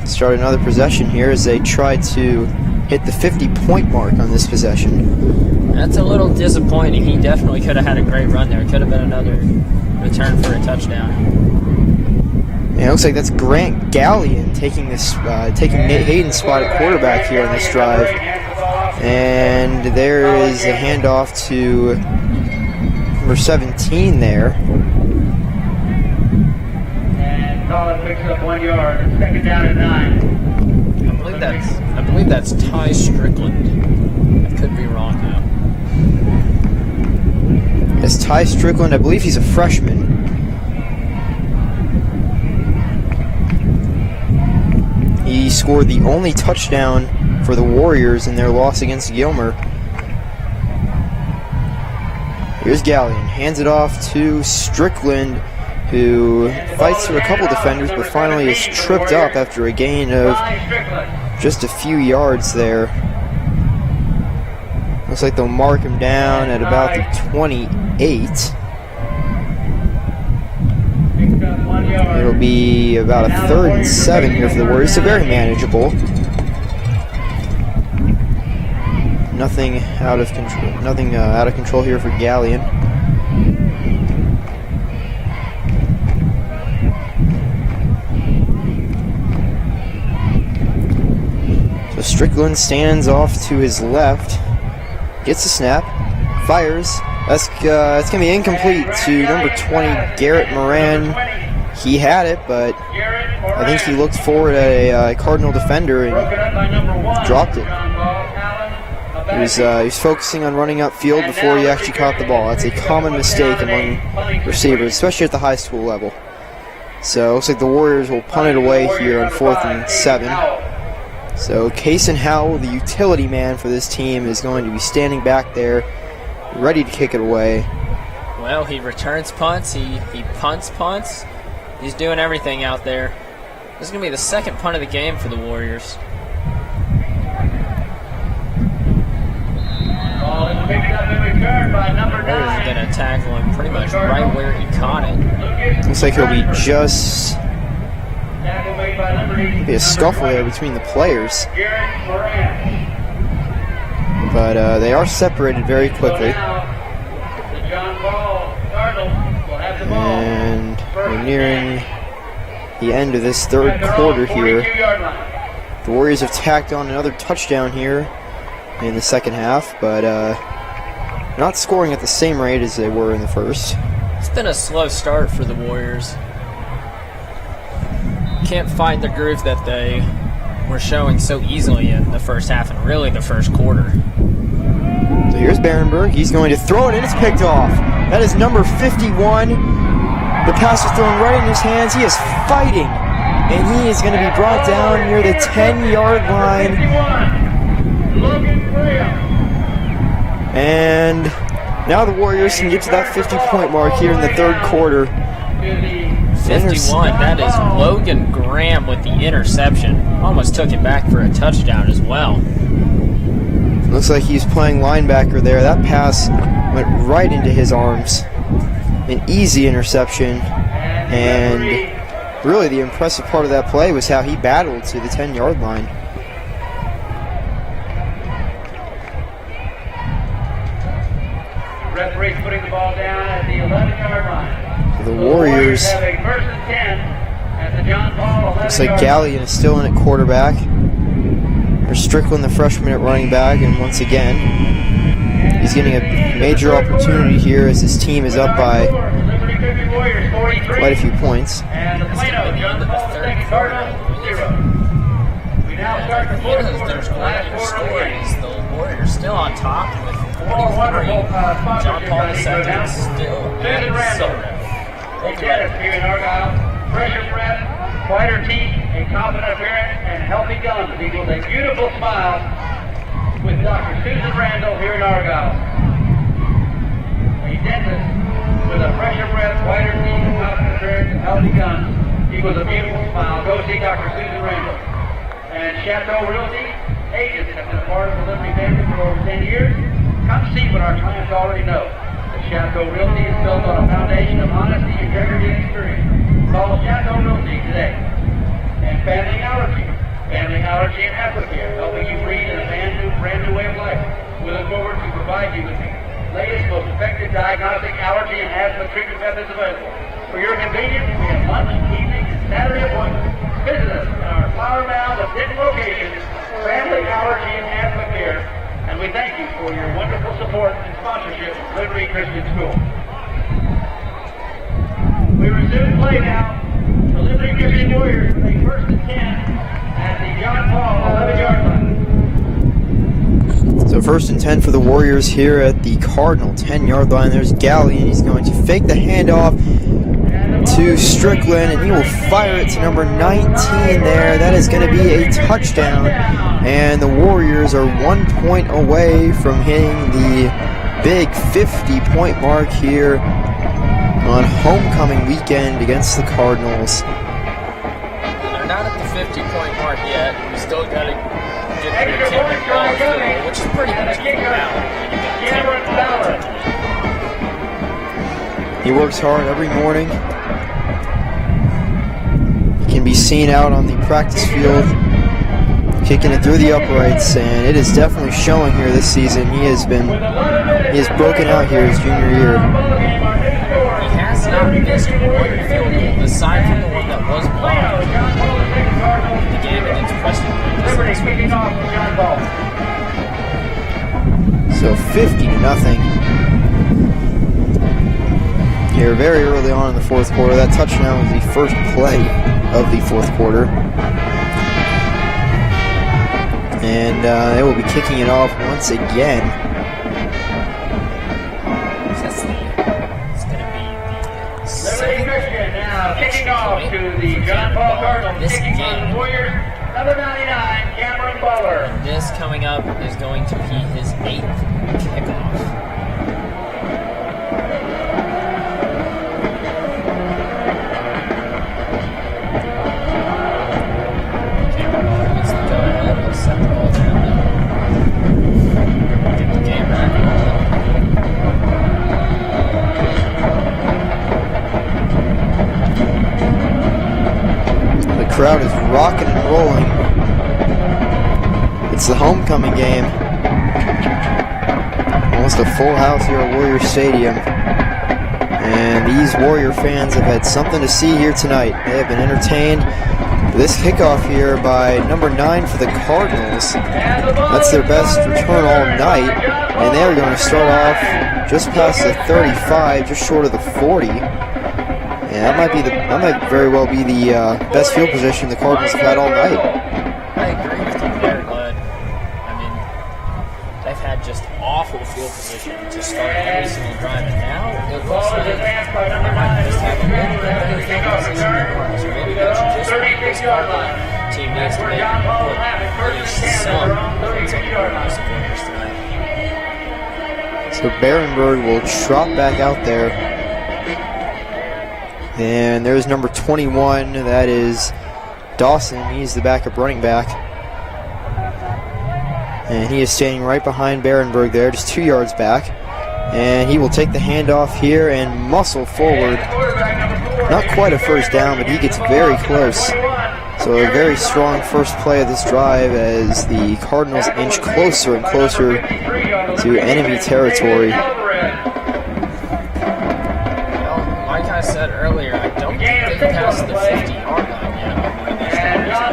start another possession here as they try to hit the 50-point mark on this possession. That's a little disappointing. He definitely could have had a great run there. It could have been another return for a touchdown. And it looks like that's Grant Gallion taking Nate Hayden's spot at quarterback here on this drive. And there is a handoff to Number 17 there. And Colin picks up 1 yard. Second down and 9. I believe that's Ty Strickland. I could be wrong though. It's Ty Strickland. I believe he's a freshman. He scored the only touchdown for the Warriors in their loss against Gilmer. Here's Gallion. Hands it off to Strickland, who fights through a couple defenders, but finally is tripped up after a gain of just a few yards there. Looks like they'll mark him down at about the 28. It'll be about a 3rd and 7 here for the Warriors, so very manageable. Nothing out of control. Nothing out of control here for Gallion. So Strickland stands off to his left, gets a snap, fires. That's it's gonna be incomplete to number 20, Garrett Moran. He had it, but I think he looked forward at a Cardinal defender and dropped it. He was focusing on running upfield before he actually caught the ball. That's a common mistake among receivers, especially at the high school level. So it looks like the Warriors will punt it away here on 4th and 7. So Kason Howell, the utility man for this team, is going to be standing back there, ready to kick it away. Well, he returns punts, he punts punts. He's doing everything out there. This is going to be the second punt of the game for the Warriors. Warriors are going to tackle him pretty much right where he caught it. Looks like he'll be just be a scuffle there between the players. But they are separated very quickly. And we're nearing the end of this 3rd quarter here. The Warriors have tacked on another touchdown here in the second half, but not scoring at the same rate as they were in the first. It's been a slow start for the Warriors. Can't find the groove that they were showing so easily in the first half and really the first quarter. So here's Barenberg. He's going to throw it, and it's picked off. That is number 51. The pass is thrown right in his hands. He is fighting, and he is going to be brought down near the 10-yard line. And now the Warriors can get to that 50-point mark here in the 3rd quarter. 51, that is Logan Graham with the interception. Almost took it back for a touchdown as well. Looks like he's playing linebacker there. That pass went right into his arms. An easy interception. And really the impressive part of that play was how he battled to the 10-yard line. Referee's putting the ball down at the 11-yard line. The Warriors have a 1st and 10 at the John Paul 11-yard line. looks like Gallion is still in at quarterback. There's Strickland, the freshman, at running back, and once again, he's getting a major opportunity here as his team is up by quite a few points. And the Plano, John Paul II Cardinal, 0. We now start the 4th quarter. There's last quarter is the Warriors still on top with 43. John Paul II still at 0. A Dennis here in Argyle. Pressure breath, whiter teeth, a confident appearance, and healthy gums equals a beautiful smile with Dr. Susan Randall here in Argyle. A dentist with a pressure breath, whiter teeth, a confident appearance, and healthy gums equals a beautiful smile. Go see Dr. Susan Randall. And Chateau Realty agents have been a part of the Liberty family for over 10 years. Come see what our clients already know. Chateau Realty is built on a foundation of honesty, integrity, and experience. Call Chateau Realty today. And Family Allergy and Africare, helping you breathe in a brand new way of life. We look forward to provide you with the latest, most effective diagnostic allergy and asthma treatment methods available. For your convenience, we have lunch, evening, and Saturday appointments. Visit us at our Flower Mound of 10 locations, Family Allergy and Asthma Care. And we thank you for your wonderful support and sponsorship of Liberty Christian School. play now. The Liberty Christian Warriors with a 1st and 10 at the John Paul 11-yard line. So 1st and 10 for the Warriors here at the Cardinal 10-yard line. There's Galley, and he's going to fake the handoff to Strickland, and he will fire it to number 19 there. That is going to be a touchdown, and the Warriors are 1 point away from hitting the big 50-point mark here on homecoming weekend against the Cardinals. They're not at the 50-point mark yet. We still got to get the Cameron Ball field goal, which is pretty much even now. He works hard every morning. He can be seen out on the practice field kicking it through the uprights, and it is definitely showing here this season. He has broken out here his junior year. He has not missed one field goal aside from the one that was blocked in the game against Preston. So 50-0 here very early on in the 4th quarter. That touchdown was the first play of the 4th quarter. And they will be kicking it off once again. It's going to be the Liberty Christian now kicking off to the John Paul Cardinals, kicking on the Warriors, number 99, Cameron Butler. This coming up is going to be his 8th kickoff. Cameron Butler gets the go ahead. He'll set the ball down and get the game back rolling. The crowd is rocking and rolling. It's the homecoming game. Almost a full house here at Warrior Stadium. And these Warrior fans have had something to see here tonight. They have been entertained. This kickoff here by number 9 for the Cardinals. That's their best return all night. And they are going to start off just past the 35, just short of the 40. And that might very well be the best field position the Cardinals have had all night. I agree with you there, Glenn. I mean, they've had just awful field position to start every single drive, and now it looks like they might just have a little bit better field position than Cardinals. Maybe that's just what this Cardinal team needs to make put at least some points on the Cardinals supporters tonight. So Berenberg will trot back out there. And there's number 21, that is Dawson. He's the backup running back. And he is standing right behind Berenberg there, just 2 yards back. And he will take the handoff here and muscle forward. Not quite a first down, but he gets very close. So a very strong first play of this drive as the Cardinals inch closer and closer to enemy territory. Like I said earlier, I don't think they've passed the 50-yard line yet.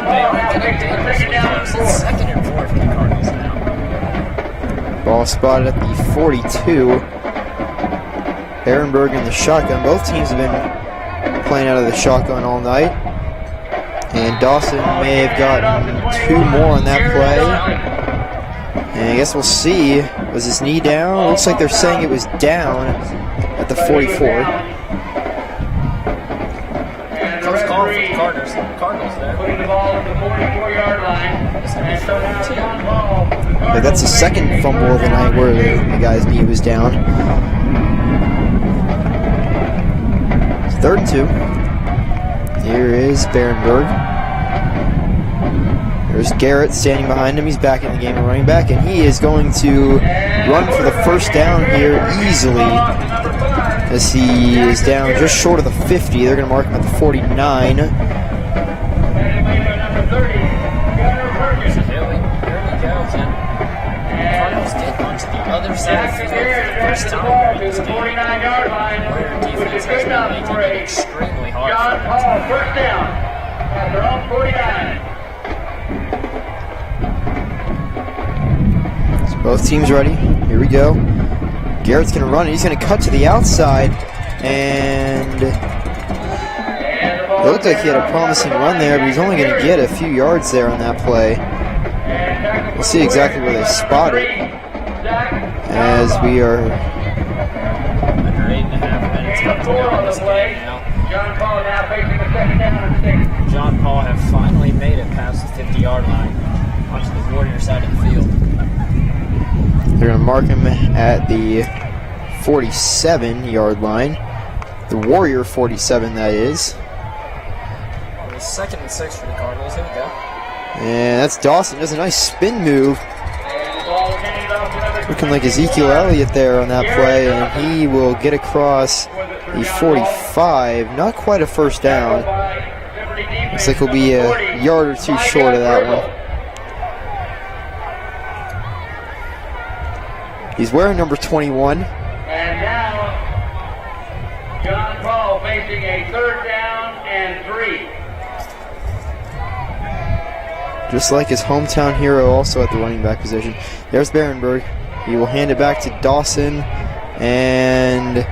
They are getting dangerously close. It's 2nd and 4 for the Cardinals now. Ball spotted at the 42. Berenberg in the shotgun. Both teams have been playing out of the shotgun all night. And Dawson may have gotten 2 more on that play. And I guess we'll see. Was his knee down? Looks like they're saying it was down at the 44. First call for the Cardinals there. Putting the ball at the 44-yard line. But that's the second fumble of the night where the guy's knee was down. It's 3rd and 2. Here is Berenberg. There's Garrett standing behind him. He's back in the game of running back, and he is going to run for the first down here easily as he is down just short of the 50. They're going to mark him at the 49. Here we go, Ken. Cardinals get onto the other side of the field for the first time during this game. Warrior defense has been making it extremely hard for John them. Paul, first down at their own 49. So both teams ready. Here we go. Garrett's going to run. He's going to cut to the outside, and It looked like he had a promising run there, but he's only going to get a few yards there on that play. We'll see exactly where they spot it as we are Under 8.5 minutes left to go in this game now. John Paul now facing the second down and 6. John Paul have finally made it past the 50-yard line onto the Warrior side of the field. They're going to mark him at the 47-yard line. The Warrior 47, that is. It was 2nd and 6 for the Cardinals. Here we go. And that's Dawson. Does a nice spin move. Looking like Ezekiel Elliott there on that play, and he will get across the 45. Not quite a first down. Looks like he'll be a yard or two short of that one. He's wearing number 21. And now, John Paul facing a 3rd down and 3. Just like his hometown hero, also at the running back position. There's Barenberg. He will hand it back to Dawson, and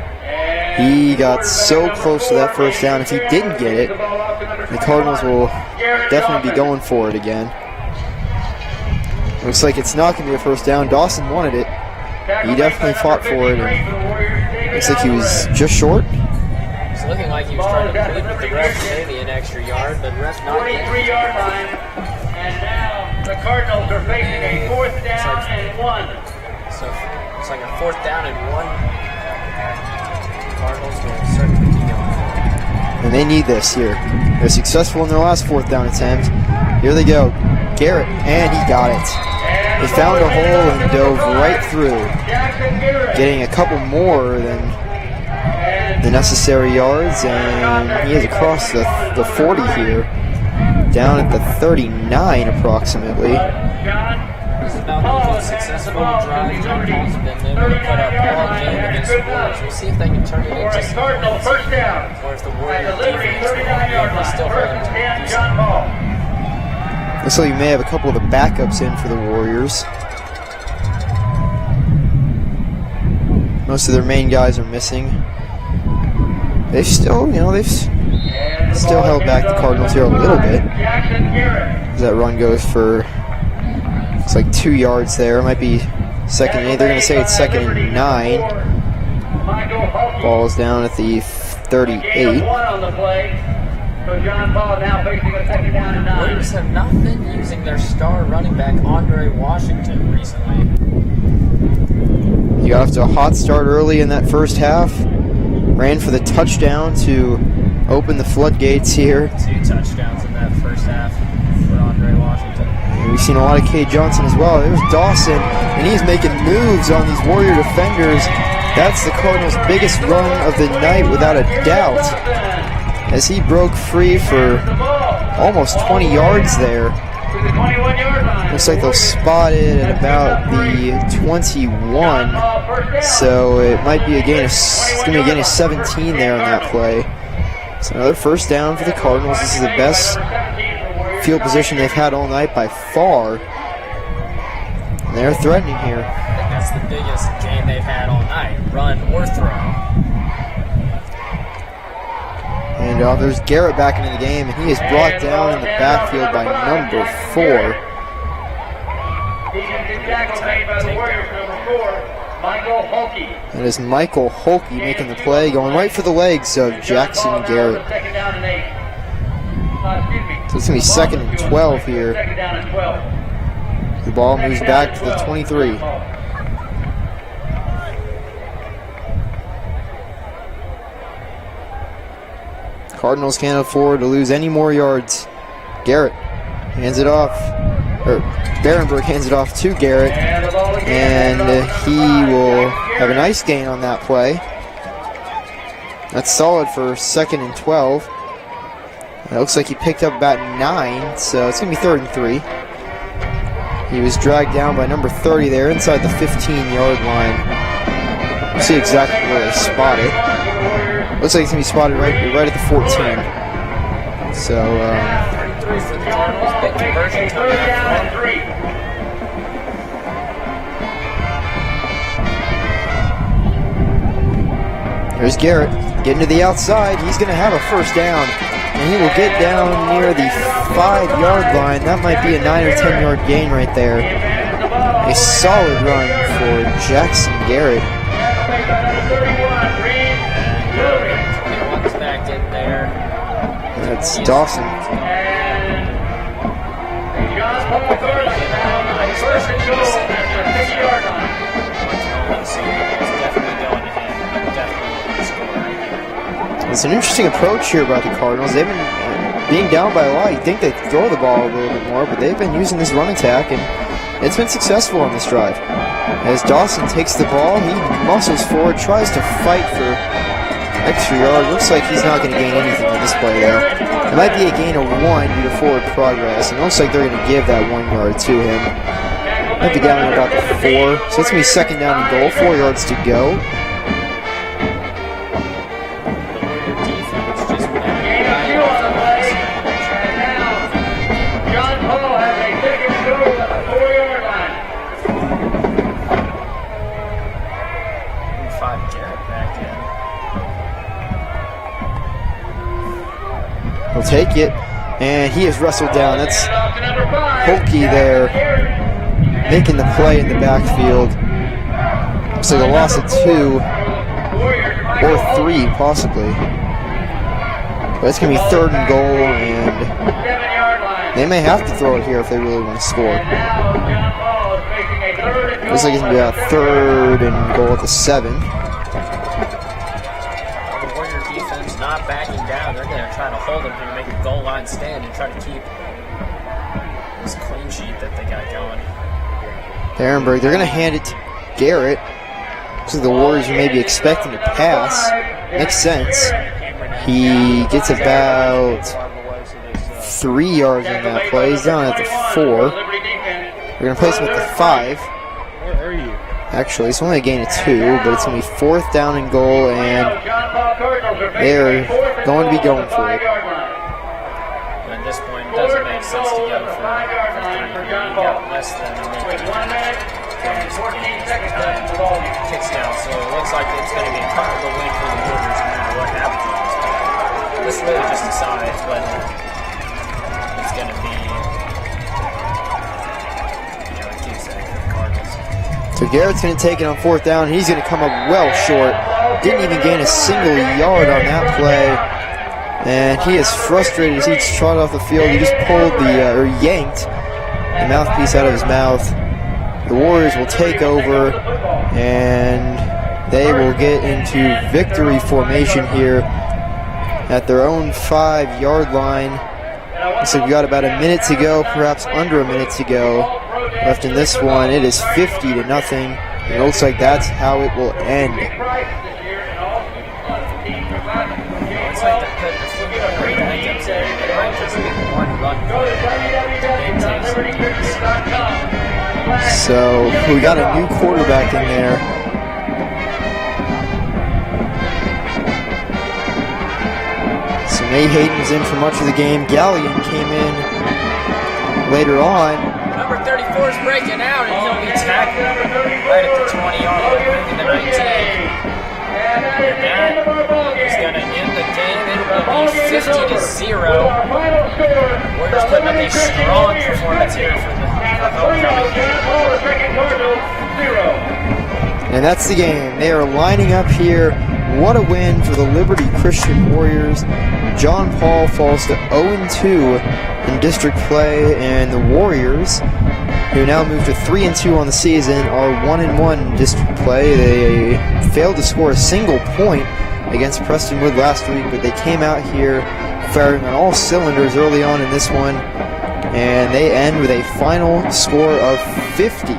he got so close to that first down. If he didn't get it, the Cardinals will definitely be going for it again. Looks like it's not going to be a first down. Dawson wanted it. He definitely fought for it, and looks like he was just short. It's looking like he was trying to plead with the ref maybe an extra yard, but the ref not. 43-yard line, and now the Cardinals are facing a 4th down and 1. So it's like a 4th down and 1. Cardinals will certainly be going for it. And they need this here. They're successful in their last 4th down attempt. Here they go. Garrett, and he got it. They found a hole and dove right through, getting a couple more than the necessary yards, and he is across the 40 here, down at the 39 approximately. This is about the most successful drive John Paul's been able to put up all game against the Warriors. We'll see if they can turn it into some points, or if the Warriors defense will still hold them to it. Looks like you may have a couple of the backups in for the Warriors. Most of their main guys are missing. They've still, they've still held back the Cardinals here a little bit. As that run goes for, looks like 2 yards there. It might be 2nd and 8. They're going to say it's 2nd and 9. Ball's down at the 38. So John Paul now facing a 2nd down and 9. Warriors have not been using their star running back Andre Washington recently. He got off to a hot start early in that first half. Ran for the touchdown to open the floodgates here. 2 touchdowns in that first half for Andre Washington. And we've seen a lot of Cade Johnson as well. There's Dawson, and he's making moves on these Warrior defenders. That's the Cardinals' biggest run of the night without a doubt, as he broke free for almost 20 yards there. Looks like they'll spot it at about the 21, so it might be it's going to be a gain of 17 there on that play. So another first down for the Cardinals. This is the best field position they've had all night by far. And they're threatening here. I think that's the biggest gain they've had all night, run or throw. And there's Garrett back into the game, and he is brought down in the backfield by number 4. That is Michael Holke making the play, going right for the legs of Jackson Garrett. So it's going to be 2nd and 12 here. The ball moves back to the 23. Cardinals can't afford to lose any more yards. Garrett hands it off, or Barenberg hands it off to Garrett, and he will have a nice gain on that play. That's solid for 2nd and 12. It looks like he picked up about 9, so it's going to be 3rd and 3. He was dragged down by number 30 there inside the 15-yard line. We'll see exactly where they spot it. Looks like it's going to be spotted right at the 14. So, 33 for the Cardinals, big conversion time. There's Garrett getting to the outside. He's going to have a first down. and he will get down near the 5-yard line. That might be a 9 or 10-yard gain right there. A solid run for Jackson Garrett. Back in there. That's Dawson. It's an interesting approach here by the Cardinals. They've been being down by a lot. You'd think they'd throw the ball a little bit more, but they've been using this run attack, and it's been successful on this drive. As Dawson takes the ball, he muscles forward, tries to fight for extra yard. Looks like he's not going to gain anything on this play there. It might be a gain of 1 due to forward progress, and it looks like they're going to give that 1 yard to him. Might be down at about the 4, so it's going to be second down and goal, 4 yards to go. He'll take it, and he is wrestled down. That's Holke there, making the play in the backfield. Looks like a loss of 2 or 3, possibly. But it's going to be 3rd and goal, and they may have to throw it here if they really want to score. Looks like it's going to be a 3rd and goal at the 7. Not backing down. They're going to try to hold him here, make a goal line stand, and try to keep this clean sheet that they got going. Ehrenberg, they're going to hand it to Garrett. Looks like the Warriors are maybe expecting to pass. Makes sense. He gets about 3 yards on that play. He's down at the 4. They're going to place him at the 5. Actually, it's only a gain of 2, but it's going to be 4th down and goal, and they're going to be going for it. At this point, it doesn't make sense to go for 3. You got less than a minute. Kicks down, so it looks like it's going to be a comfortable win for the Warriors no matter what happens on this play. This really just decides whether it's going to be a keepsake for the Cardinals. So Garrett's going to take it on 4th down, and he's going to come up well short. Didn't even gain a single yard on that play. And he is frustrated as he's trotted off the field. He just pulled or yanked the mouthpiece out of his mouth. The Warriors will take over, and they will get into victory formation here at their own 5-yard line. Looks like we've got about a minute to go, perhaps under a minute to go left in this one. It is 50-0. It looks like that's how it will end. So we got a new quarterback in there. So May Hayden's in for much of the game. Gallion came in later on. Number 34 is breaking out, and he'll be tackled right at the 20-yard line, moving the 19. And that is going to end the game. It will be 50-0. We're just putting up a strong performance here for the And that's the game. They are lining up here. What a win for the Liberty Christian Warriors. John Paul falls to 0-2 in district play, and the Warriors, who now move to 3-2 on the season, are 1-1 in district play. They failed to score a single point against Prestonwood last week, but they came out here firing on all cylinders early on in this one, and they end with a final score of 50.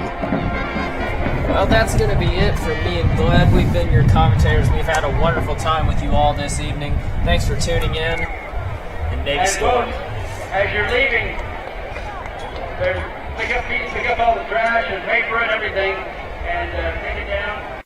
Well, that's going to be it for me and Gleb. We've been your commentators. We've had a wonderful time with you all this evening. Thanks for tuning in, and Navy Storm. As you're leaving, pick up all the trash and paper and everything, and take it down.